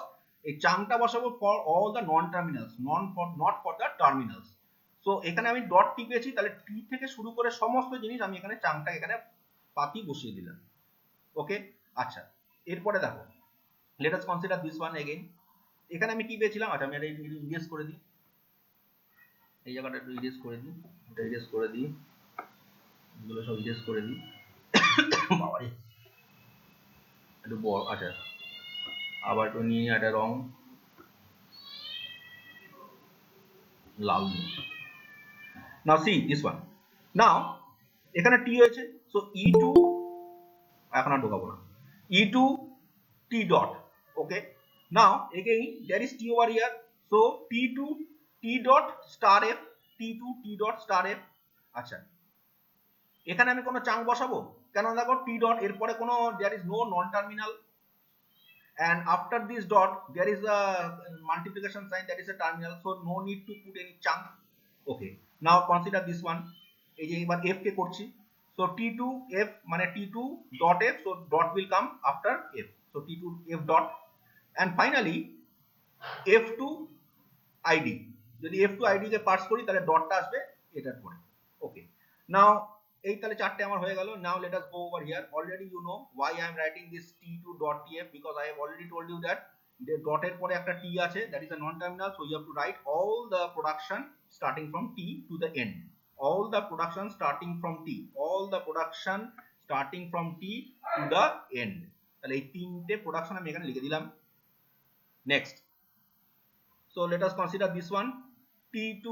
এই চাংটা বসাবো for all the non terminals, not for the terminals. So এখানে আমি ডট টি পেয়েছি, তাহলে টি থেকে শুরু করে সমস্ত জিনিস আমি এখানে চাংটা এখানে পাতি বসিয়ে দিলাম, ওকে। আচ্ছা, এরপরে দেখো, late us consider this one again. এখানে আমি কি পেয়েছিলাম, আচ্ছা আমি এটা ইরেজ করে দিই, এই জায়গাটা একটু ইরেজ করে দিই, এটা ইরেজ করে দিই, এগুলো সব ইরেজ করে দিই, বাবারে একটু বড়, আচ্ছা আবার একটু নিয়ে একটা রং লাল নিই। নাও সি দিস ওয়ান, নাও এখানে টি হয়েছে, সো e2, এখন আর ঢোকাবো না, e2 t dot, okay. now again there is t over here, so t2 t dot star f, t2 t dot star f। আচ্ছা, এখানে আমি কোনো চাং বসাবো কেন, দেখো t dot, এরপরে কোনো there is no non terminal, and after this dot there is a multiplication sign, that is a terminal, so no need to put any chunk, okay. now consider this one, এই যে এবার f কে করছি, so t2 f মানে t2 dot f, so dot will come after f, so t2 f dot, and finally f2 id, যদি f2 id কে purse করি তাহলে ডটটা আসবে এটার পরে, ওকে। নাও এই তাহলে চারটে আমার হয়ে গেল। Now let us go over here, already you know why I am writing this t2 dot tf, because I have already told you that the dot এর পরে একটা t আছে, that is a non terminal, so you have to write all the production starting from t to the end, all the production starting from t, all the production starting from t to the end, তাহলে এই তিনটে production আমি এখানে লিখে দিলাম। Next, so let us consider this one, t2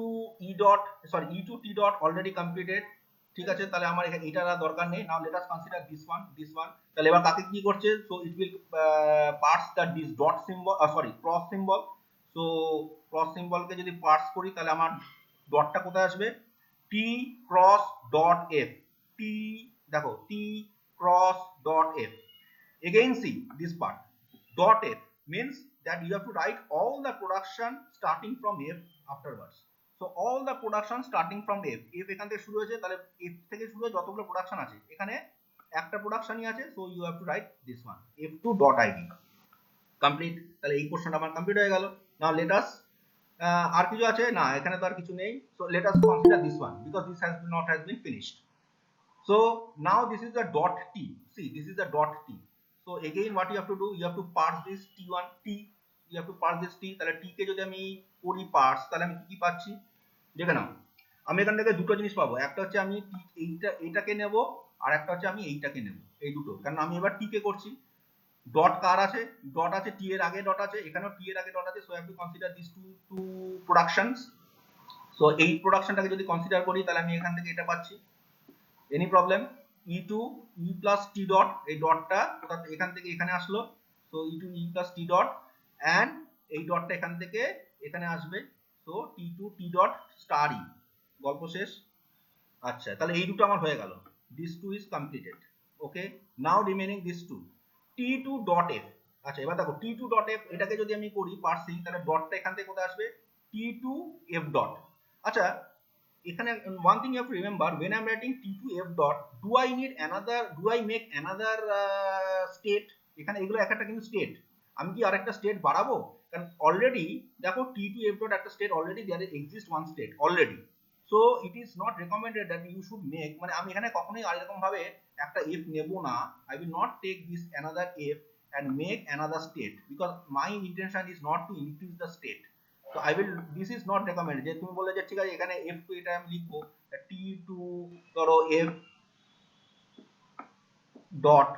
e dot, sorry e2 t dot already completed, ঠিক আছে, তাহলে আমার এখানে এটার আর দরকার নেই। Now let us consider this one, তাহলে এবার কাকে কি করছে, so it will parse the this dot symbol, sorry cross symbol, so cross সিম্বলকে যদি পার্স করি তাহলে আমার ডটটা কোথায় আসবে, t cross dot f, t দেখো t cross dot f, again see this part, dot f means that you have to write all the production starting from f afterwards, so all the production starting from f, f এখান থেকে শুরু হয়েছে, তাহলে f থেকে শুরু হয়ে যতগুলো production আছে এখানে একটা প্রোডাকশনই আছে, so you have to write this one, f2 dot id, complete. তাহলে এই কোশ্চেনটা আমার কমপ্লিট হয়ে গেল। নাও লেট আস, আর কিছু আছে না, এখানে তো আর কিছু নেই, so let us consider this one because this has been finished. so now this is the dot t, see this is the dot t, so again what you have to do, you have to parse this t1 t, you have to parse this T. তাহলে T কে যদি আমি করি purse, তাহলে আমি কি কি পাচ্ছি দেখে নাও। আমি এখান থেকে দুটো জিনিস পাবো, একটা হচ্ছে আমি এইটাকে নেব, আর একটা হচ্ছে আমি এইটাকে নেব, এই দুটো। কারণ আমি এবার টি কে করছি, ডট কার আছে, ডট আছে টি এর আগে ডট আছে, এখানেও টি এর আগে ডট আছে, so have to consider this two productions. সো এই প্রোডাকশনটাকে যদি কনসিডার করি তাহলে আমি এখান থেকে এটা পাচ্ছি। Any problem? E to E plus T dot, এই ডটটা এখান থেকে এখানে আসলো, so E to E plus T dot, and এই ডটটা এখান থেকে এখানে আসবে, so T to T dot star E. গল্প শেষ। আচ্ছা, তাহলে এই দুটো আমার হয়ে গেল, this two is completed. Okay, now remaining this two, T to T dot. F, এবার দেখো টি টু ডট এফ এটাকে যদি আমি করি পার্সিং, তাহলে ডটটা এখান থেকে কোথায় আসবে, টি টু এফ ডট। আচ্ছা, এখানে one thing you have to remember, when I'm writing t to f dot, do I make another state? এখানে এগুলো একটা কিন্তু স্টেট, আমি কি আরেকটা স্টেট বাড়াবো? কারণ অলরেডি দেখো t to f dot একটা state, already there exists one state already, so it is not recommended that you should make, মানে আমি এখানে কখনোই এরকম ভাবে একটা f নেব না, I will not take this another f and make another state, because my intention is not to increase the state. So I will, this is not recommended, যে তুমি বললে যে ঠিক আছে এখানে f2 এটা আমি লিখবো t2 ধরো f ডট,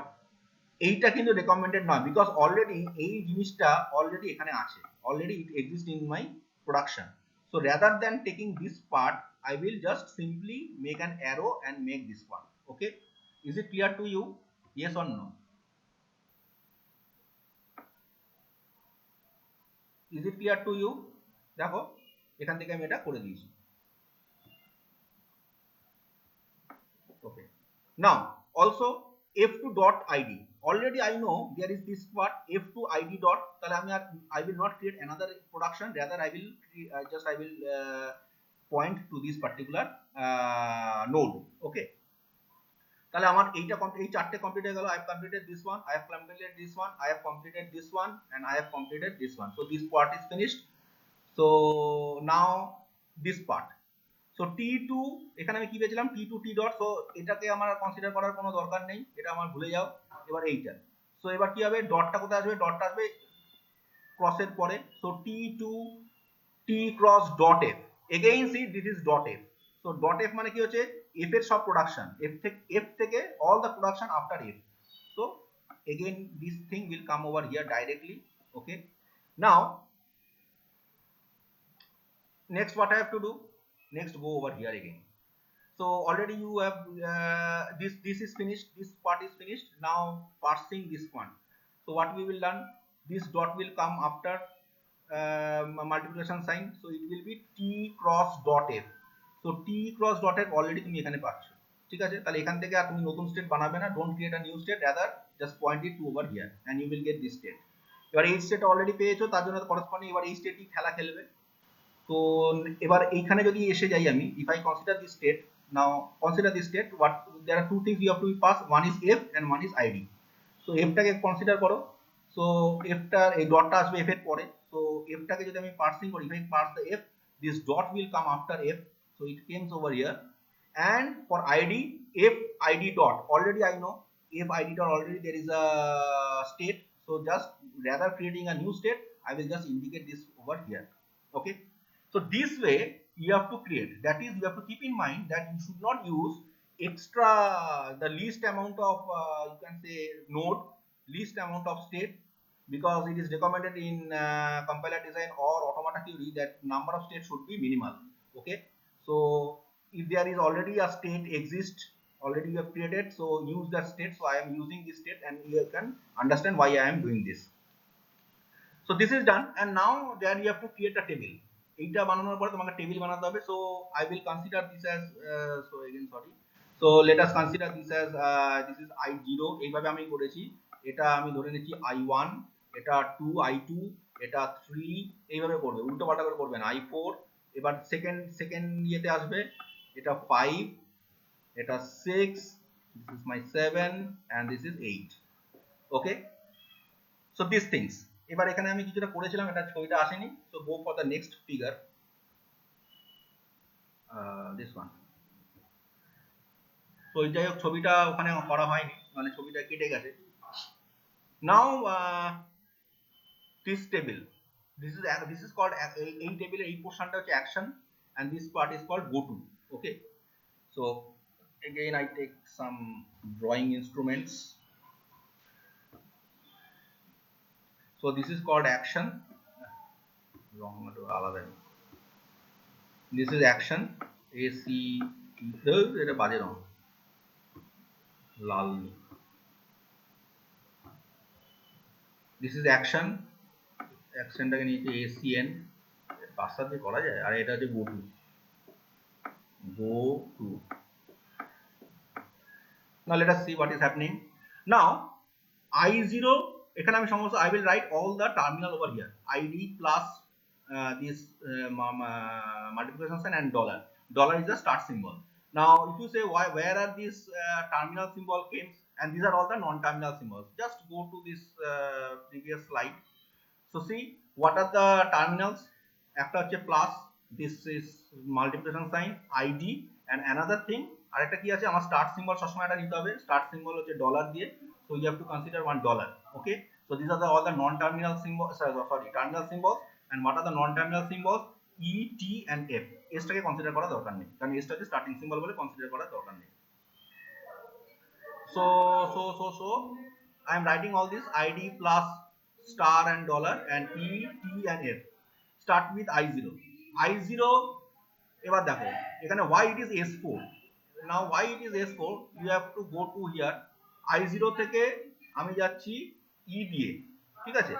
এইটা কিন্তু রেকমেন্ডেড নয়, বিকজ অলরেডি এই জিনিসটা অলরেডি এখানে আছে, already it exist in my production. So rather than taking this part, I will just simply make an arrow and make this one. Okay, is it clear to you? Yes or no? Is it clear to you? দেখো এখান থেকে আমি এটা করে দিয়েছি। Okay, now also f2 dot id, already I know there is this part f2 id dot, তাহলে আমি আর I will not create another production, rather I will point to this particular node. Okay, তাহলে আমার এইটা এই চারটে complete হয়ে গেল। I have completed this one, I have completed this one, I have completed this one, and I have completed this one, so this part is finished. So now this part, so t2 এখানে আমি কি পেয়েছিলাম t2 t dot, so এটাকে আমার consider করার কোনো দরকার নেই, এটা আমার ভুলে যাও। এবার এইটা, সো এবার কি হবে, ডটটা কোথায় আসবে, ডটটা আসবে ক্রসের পরে, so t2 t cross dot f, again see this is dot f, so dot f মানে কি হচ্ছে f এর সব প্রোডাকশন, f থেকে all the production after f, so again this thing will come over here directly. Okay, now next what I have to do, next go over here again. So already you have this is finished, this part is finished, now parsing this one. So what we will learn, this dot will come after multiplication sign, so it will be t cross dot f, so t cross dot f already তুমি এখানে পাচ্ছ, ঠিক আছে? তাহলে এখান থেকে আর তুমি নতুন স্টেট বানাবে না, don't create a new state, rather just point it to over here and you will get this state. এবার এই স্টেট অলরেডি পেয়েছো, তার জন্য করসপন্ডিং এবার এই স্টেটই খেলা খেলবে। তো এবার এইখানে যদি এসে যাই আমি, if I consider this state, now consider this state, what there are two things you have to pass, one is f and one is id. So f টাকে কনসিডার করো, so f টা এই ডটটা আসবে f এর পরে, so f টাকে যদি আমি পার্সিং করি, if I parse the f, this dot will come after f, so it comes over here, and for id, f id dot, already I know f id dot, already there is a state, so just rather creating a new state, I will just indicate this over here. Okay, so this way you have to create, that is you have to keep in mind that you should not use extra, the least amount of you can say node, least amount of state, because it is recommended in compiler design or automata theory that number of states should be minimal. Okay, so if there is already a state exist, already you have created, so use that state, so I am using this state and you can understand why I am doing this. So this is done, and now there you have to create a table. এইটা বানানোর পরে তোমাকে table বানাতে হবে, so I will consider this as so again sorry, so let us consider this as this is i0, এইভাবে আমি করেছি, এটা আমি ধরে নিচ্ছি i1, এটা 2 i2, এটা 3, এইভাবে করবে, উল্টো পাল্টা করে করবে না, i4, এবার সেকেন্ড ইয়েতে আসবে, এটা 5, এটা 6, this is my 7 and this is 8. Okay, so these things, এবার এখানে আমি কিছুটা করেছিলাম, এটা ছবিটা আসেনি, so go for the next figure, this one. তো যাই হোক ছবিটা ওখানে করা হয়নি, মানে ছবিটা কেটে গেছে। Now this table, this is called এই টেবিলের এই পোর্শনটা হচ্ছে action and this part is called go to. Okay, so again I take some drawing instruments. So this is called action. Wrong to আলাদা। This is action. A C এটা বাজে রং লাল। This is action. অ্যাকশনটাকে নিচে ACN পাঁচটা দিয়ে করা যায়, আর এটা হচ্ছে go to. Go to. Now let us see what is happening. Now I0 এখানে আমি সমস্ত I will write all the terminal over here. ID plus this multiplication sign and dollar. Dollar is the start symbol. Now if you say where are these terminal symbol came, and these are all the non-terminal symbols. Just go to this previous slide. So see what are the terminals. একটা হচ্ছে plus, this is multiplication sign, ID, and another thing আরেকটা কি আছে, আমার start symbol সবসময় এটা নিতে হবে। স্টার্ট সিম্বল হচ্ছে ডলার দিয়ে, so you have to consider $1. Okay, so these are all the non-terminal symbols, terminal symbols. And what are the non-terminal symbols? E, T and F. S টাকে consider করা দরকার নেই, কারণ S টা হচ্ছে starting symbol বলে consider করা দরকার নেই। So I am writing all this ID plus star and dollar and E, T and F. Start with I0. I0 এবার দেখো এখানে why it is S4. Now why it is S4, you have to go to here. I0 থেকে আমি যাচ্ছি E দিয়ে, ঠিক আছে?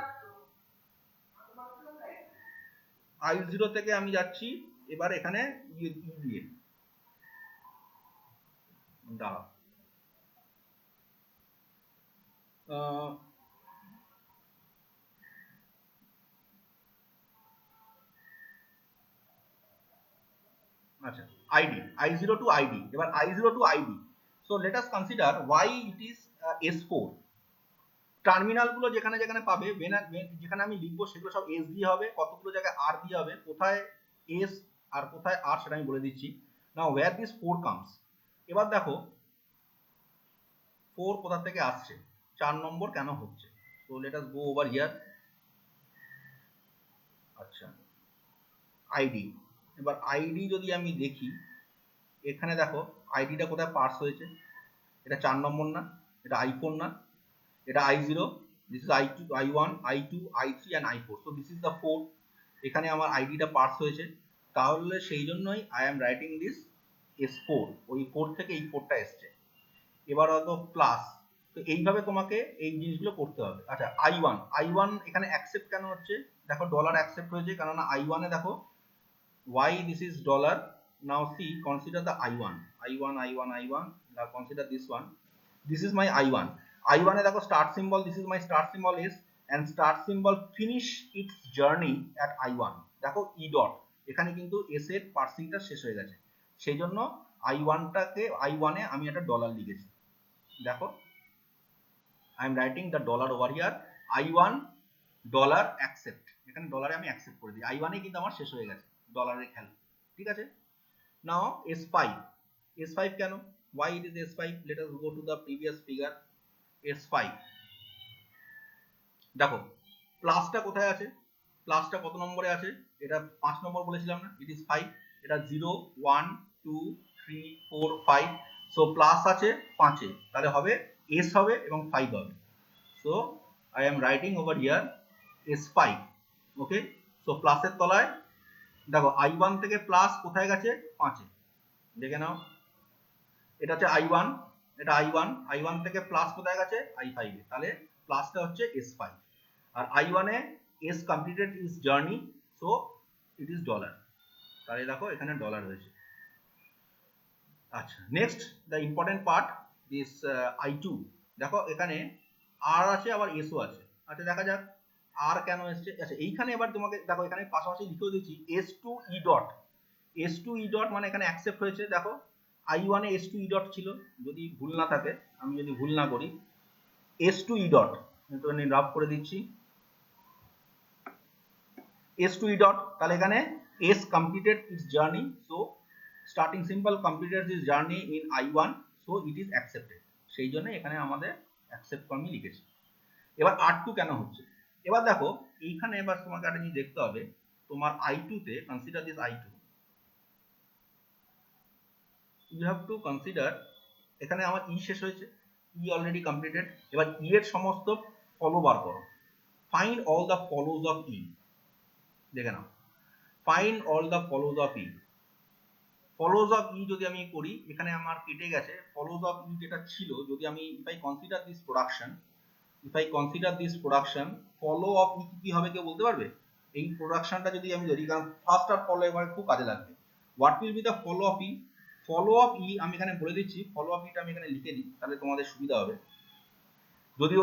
I0 থেকে আমি যাচ্ছি এবার এখানে E দিয়ে। দাঁড়াও, আচ্ছা ID, I0 to ID, এবার I0 to ID. So let us consider why it is S4. Terminal গুলো যেখানে যেখানে পাবে, যেখানে আমি লিখবো সেগুলো সব S দিয়ে হবে, কতগুলো জায়গায় R দিয়ে হবে, কোথায় S আর কোথায় R সেটা আমি বলে দিচ্ছি। Now where this 4 comes, এবার দেখো 4 কোথা থেকে আসছে, 4 নম্বর কেন হচ্ছে। So let us go over here. আচ্ছা ID, এবার ID যদি আমি দেখি এখানে দেখো আইডিটা কোথায় পাস হয়েছে, এটা 4 নম্বর না, এটা I4 না, এটা I0, this is I2, I1, I2, I3 and I4. So this is the 4. এখানে আমার আইডিটা পাস হয়েছে, তাহলে সেই জন্যই I am writing this S4, ওই 4 থেকে এই 4টা এসছে। এবার হয়তো প্লাস, তো এইভাবে তোমাকে এই জিনিসগুলো করতে হবে। আচ্ছা I1 এখানে অ্যাকসেপ্ট কেন হচ্ছে, দেখো ডলার অ্যাকসেপ্ট হয়েছে, কেননা I1 এ দেখো why this is dollar. Now see, consider the I1. Now consider this one. This is my I1 এ দেখো start symbol, this is my start symbol S, and start symbol finish its journey at I1. দেখো E dot, এখানে কিন্তু S এর পার্সিংটা শেষ হয়ে গেছে, সেই জন্য I1 এ আমি একটা ডলার লিখেছি। দেখো I am writing the dollar over here. I1 dollar accept, এখানে ডলারে আমি অ্যাকসেপ্ট করে দিই, I1 এ কিন্তু আমার শেষ হয়ে গেছে ডলারের খেলা, ঠিক আছে? Now S5 কেন, why it is S5? Let us go to the previous figure. S5 দেখো প্লাসটা কোথায় আছে, প্লাসটা কত নম্বরে আছে, এটা 5 নম্বর বলেছিলাম না, it is 5, এটা 0 1 2 3 4 5, so প্লাস আছে 5 এ, তাহলে হবে S হবে এবং 5 হবে। So I am writing over here S5. Okay, so প্লাসের তলায় দেখো I1 থেকে প্লাস কোথায় গেছে 5 এ, দেখে নাও, এটা হচ্ছে I1, এটা I1 থেকে প্লাস কোথায় গেছে I5 এ, তাহলে প্লাসটা হচ্ছে S5, R I1 A S completed its journey, so it is dollar, তাহলে দেখো এখানে ডলার হয়েছে। আচ্ছা next the important part, this I2, দেখো এখানে R আছে আবার S ও আছে। আচ্ছা দেখা যাক R কেন এসছে। আচ্ছা এইখানে এবার তোমাকে দেখো এখানে পাশাপাশি লিখেও দিচ্ছি S2E dot, S2E dot মানে এখানে অ্যাকসেপ্ট হয়েছে। দেখো I1 এ S2E dot ছিল, যদি ভুল না থাকে, আমি যদি ভুল না করি, S2E dot তো আমি রাফ করে দিচ্ছি S2E dot, তাহলে এখানে S completed its journey, so starting symbol completed its journey in I1, so it is accepted, সেই জন্য এখানে আমাদের accept আমি লিখেছি। এবার R2 কেন হচ্ছে, এবার দেখো এইখানে এবার তোমাকে একটা জিনিস দেখতে হবে, তোমার I2 তে consider this I2, you have to consider, এখানে আমার ই শেষ হয়েছে, ই অলরেডি কমপ্লিটেড, এবার ই এর সমস্ত ফলো বার করো, find all the follows of E, দেখে নাও, find all the follows of E. Follows of E যদি আমি করি, এখানে আমার কেটে গেছে, ফলোজ অফ ই যেটা ছিল, যদি আমি if I consider this production, follow of E কি হবে কেউ বলতে পারবে? এই প্রোডাকশনটা যদি আমি ধরি, কারণ ফার্স্ট আর ফলো এবার খুব কাজে লাগবে। What will be the follow of E? Follow of E আমি এখানে বলে দিচ্ছি, ফলো অফ ইটা আমি এখানে লিখে দিই, তাহলে তোমাদের সুবিধা হবে। যদি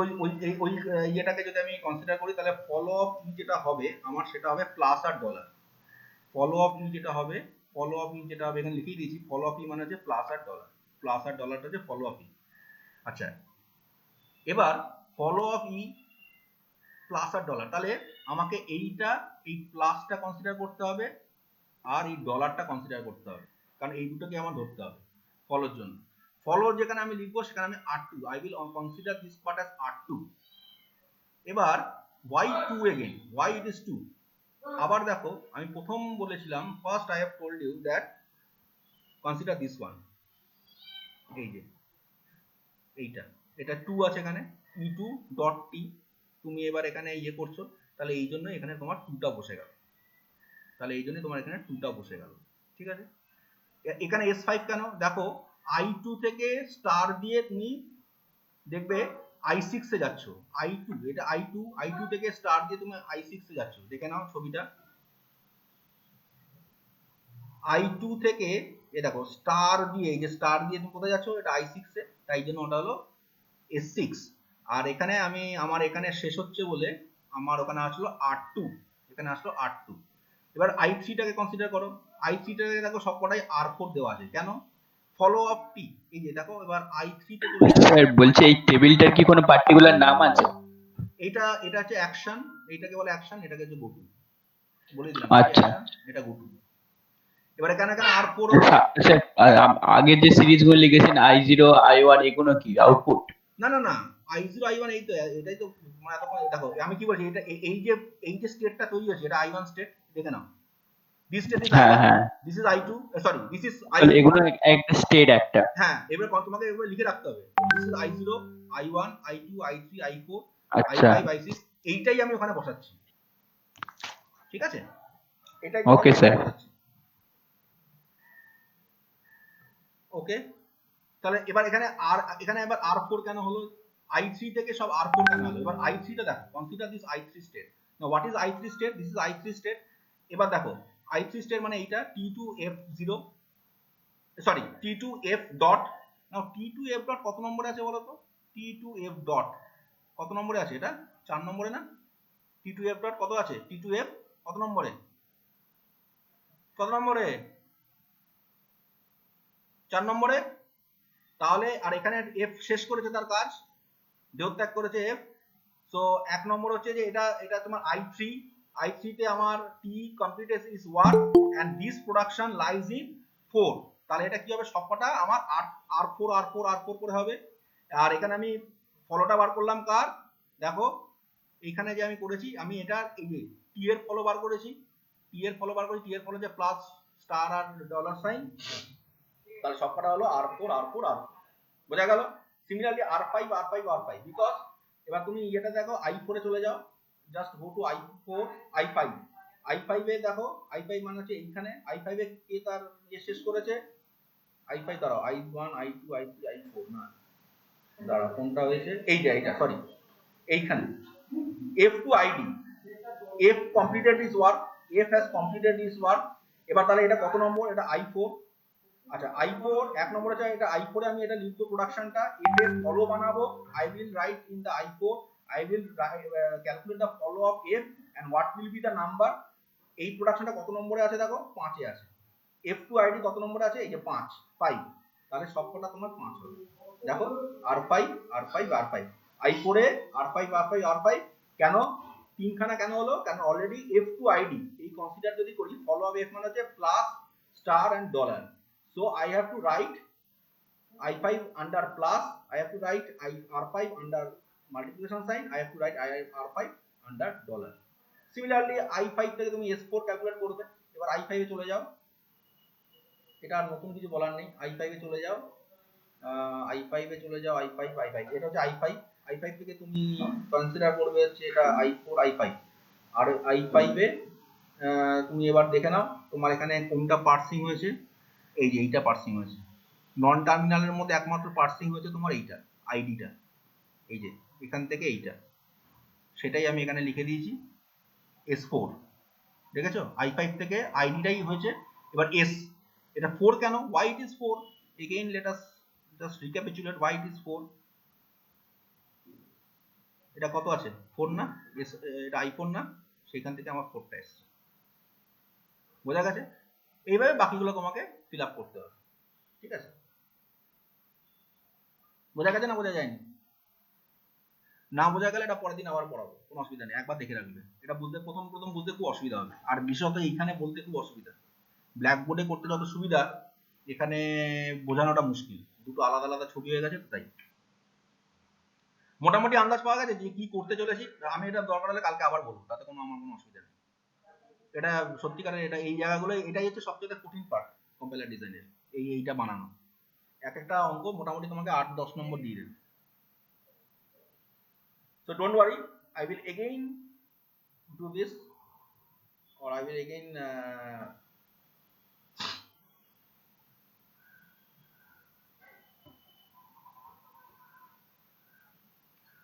ওই ইয়েটাকে যদি আমি কনসিডার করি, তাহলে ফলো অফ ই যেটা হবে আমার, সেটা হবে প্লাস আর ডলার। ফলো অফ ই যেটা হবে, এখানে লিখেই দিয়েছি, ফলো অফ ই মানে হচ্ছে প্লাস আর ডলার, প্লাস আর ডলারটা হচ্ছে ফলো অফ ই। আচ্ছা, এবার ফলো অফ ই প্লাস আর ডলার, তাহলে আমাকে এইটা, এই প্লাসটা কনসিডার করতে হবে আর এই ডলারটা কনসিডার করতে হবে, কারণ এই দুটোকে আমার ধরতে হবে ফলোর জন্য। ফলো যেখানে আমি লিখবো সেখানে আমি R2, I will consider this part as R2। এবার y2 again, why it is 2? আবার দেখো আমি প্রথম বলেছিলাম, first I have told you that consider this one, এই যে এইটা, এটা 2 আছে এখানে, e2 ডট টি, তুমি এবার এখানে ইয়ে করছো, তাহলে এই জন্য এখানে তোমার 2টা বসে গেল, ঠিক আছে। এখানে S5 কেন? দেখো I2 থেকে স্টার দিয়ে তুমি দেখবে I6 এ যাচ্ছ, I2, এটা I2 থেকে স্টার দিয়ে তুমি I6 এ যাচ্ছ, দেখে নাও ছবিটা, I2 থেকে এ দেখো স্টার দিয়ে, এই যে স্টার দিয়ে তুমি কোথায় যাচ্ছ, এটা I6 এ, তাই জন্য ওটা হলো S6। আর এখানে আমি আমার এখানে শেষ হচ্ছে বলে আমার ওখানে আসলো R2, এখানে আসলো R2। এবার I3 টাকে কনসিডার করো, I3 টাকে দেখো সবকটাই R4 দেওয়া আছে, কেন? ফলো অফ টি, এই যে দেখো এবার I3 তে চলে যাবে। স্যার বলছি এই টেবিলটার কি কোনো পার্টিকুলার নাম আছে? এটা হচ্ছে অ্যাকশন, এইটাকে বলে অ্যাকশন, এটাকে হচ্ছে গোটু, বলে দিলাম আচ্ছা। এটা গোটু। এবার এখানে R4 স্যার আগের যে সিরিজগুলো লিখেছেন I0 I1 এগুলো কি আউটপুট? না I0 I1 এই তো, এটাই তো মানে এতক্ষণ দেখো আমি কি বলছি, এটা এই যে স্টেটটা তৈরি হয়েছে, এটা I1 স্টেট, দেখে নাও, দিস স্টেট ইজ হ্যাঁ I1, হ্যাঁ, this is I2, sorry this is তাহলে I4। এগুলো একটা স্টেট একটা। হ্যাঁ, এবার তোমাকে এগুলো লিখে রাখতে হবে, this is I0 I1 I2 I3 I4 আচ্ছা, I5 I6, এইটাই আমি ওখানে বসাচ্ছি, ঠিক আছে, এটাই ওকে স্যার। ওকে, তাহলে এবার এখানে এবার R4 কেন হলো, I3 থেকে সব R4 কেন হলো? এবার I3 টা দেখো, consider this I3 state. Now what is I3 state? This is I3 state. এবার দেখো I3 স্টেট মানে এইটা T2F0, সরি T2F ডট। নাও T2F ডট কত নম্বরে আছে বলো তো? T2F ডট কত নম্বরে আছে? এটা 4 নম্বরে না? T2F ডট কত আছে? T2F কত নম্বরে? 4 নম্বরে। তাহলে আর এখানে F শেষ করেছে তার কাজ, দেহত্যাগ করেছে F। সো 1 নম্বর হচ্ছে যে এটা তোমার I3 তে আমার T completed is 1 and this production lies in 4। তাহলে এটা কি হবে, সবকটা আমার R4 করে হবে। আর এখানে আমি ফলোটা বার করলাম কার, দেখো এইখানে যে আমি করেছি, আমি এটা এই যে T এর ফলো বার করেছি, T এর ফলো যে প্লাস স্টার আর ডলার সাইন, তাহলে সবকটা হলো R4। বোঝা গেল? সিমিলারলি R5 বিকজ এবার তুমি এটা দেখো I4 এ চলে যাও, just go to I4 I5 এ দেখো, I5 মানে হচ্ছে এইখানে, I5 এ কে তার শেষ করেছে, I5 দাঁড়াও, I1 I2 I3 I4 না, দাঁড়াও কোনটা হয়েছে, এইটা সরি, এইখানে F to ID, F completed this work, F has completed this work। এবার তাহলে এটা কত নম্বর? এটা I4। আচ্ছা I4 1 নম্বর আছে, এটা I4 এ আমি এটা লিখবো প্রোডাকশনটা, F এর ফলো বানাবো, I will write in the I4, I will calculate the follow of F and what will be the number। এই প্রোডাকশনটা কত নম্বরে আছে দেখো, 5 এ আছে। F to ID কত নম্বরে আছে? এই যে 5, তাহলে সবকটা তোমার 5 হবে। দেখো R5 I4 এ R5 কেন তিনখানা কেন হলো? কারণ অলরেডি F to ID এই কনসিডার যদি করি, ফলো অফ F মানে হচ্ছে plus star and dollar. So I have to write I5 under plus, I have to write R5 under multiplication sign, I have to write R5 under dollar. Similarly I5 থেকে তুমি S4 calculate করবে। এবার I5 এ চলে যাও, এটা আর নতুন কিছু বলার নেই। I5 এ চলে যাও, I5 এ চলে যাও, I5 এটা হচ্ছে I5 থেকে তুমি কনসিডার করবে হচ্ছে এটা I4 I5, আর I5 এ তুমি এবার দেখে নাও তোমার এখানে কোনটা পার্সিং হয়েছে। এই যে এইটা পার্সিং হয়েছে, নন টার্মিনালের মধ্যে একমাত্র পার্সিং হয়েছে তোমার এইটা আইডিটা, এই যে এখান থেকে এইটা, সেটাই আমি এখানে লিখে দিয়েছি S4। দেখেছো, I5 থেকে আইডিটাই হয়েছে। এবার S, এটা 4 কেন, why it is 4, again let us just recapitulate why it is 4। এটা কত আছে, 4 না, এটা I4 না, সেখান থেকে আমার 4টা এসছে। বোঝা গেছে? এইভাবে বাকিগুলো তোমাকে ফিল আপ করতে হবে, ঠিক আছে? বোঝা গেছে না বোঝা যায়নি? না বোঝা গেলে এটা পরের দিন আবার পড়াবো, কোনো অসুবিধা নেই, একবার দেখে রাখবে। এটা বুঝতে প্রথম বুঝতে খুব অসুবিধা হবে, আর বিশেষত এইখানে বলতে খুব অসুবিধা। ব্ল্যাকবোর্ডে করতে যত সুবিধা, এখানে বোঝানোটা মুশকিল, দুটো আলাদা আলাদা ছবি হয়ে গেছে, তাই। মোটামুটি আন্দাজ পাওয়া গেছে যে কি করতে চলেছি। আমি এটা দরকার হলে কালকে আবার বলবো, তাতে আমার কোনো অসুবিধা নেই। এটা সত্যিকারের, এটা এই জায়গাগুলো, এটাই হচ্ছে সবচেয়ে কঠিন পার্ট কম্পাইলার ডিজাইনের, এইটা বানানো। এক একটা অঙ্ক মোটামুটি তোমাকে 8-10 নম্বর দিয়ে দেবে। So don't worry, I will again do this, or I will again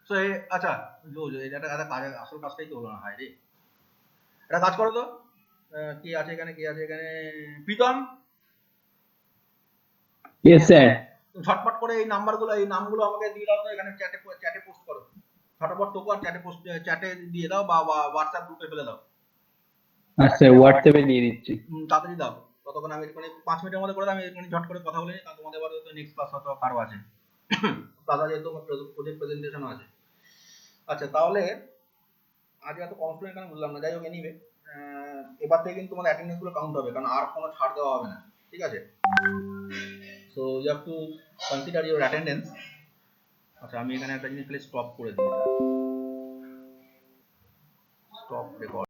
so আচ্ছা, এটা একটা কাজ, আসল কাজটাই তো হলো না, হায় রে। একটা কাজ করো তো, কি আছে এখানে, প্রীতম, ইয়েস স্যার। ঝটপট করে এই নামগুলো আমাকে দিয়ে দাও তো, এখানে চ্যাটে পোস্ট করো ঝটপট, তোকে আর চ্যাটে দিয়ে দাও, বা হোয়াটসঅ্যাপ গ্রুপে ফেলে দাও। আচ্ছা, হোয়াটসঅ্যাপে দিয়ে দিচ্ছি। তাড়াতাড়ি দাও, ততক্ষণ আমি মানে 5 মিনিটের মধ্যে করে দাও, আমি এখানে ঝট করে কথা বলে নিই, কারণ তোমাদের এবার তো নেক্সট ক্লাস হয়তো কারো আছে, দাদা যেহেতু আমার প্রজেক্ট প্রেজেন্টেশনও আছে। আচ্ছা, তাহলে আজ এত কম স্টুডেন্ট কেন বুঝলাম না, যাই হোক, এনিওয়ে এবার থেকে কিন্তু তোমাদের অ্যাটেন্ডেন্স গুলো কাউন্ট হবে, কারণ আর কোনো ছাড় দেওয়া হবে না, ঠিক আছে? So you have to consider your attendance. আচ্ছা, আমি এখানে একটা জিনিস খালি স্টপ করে দিই, স্টপ রেকর্ড।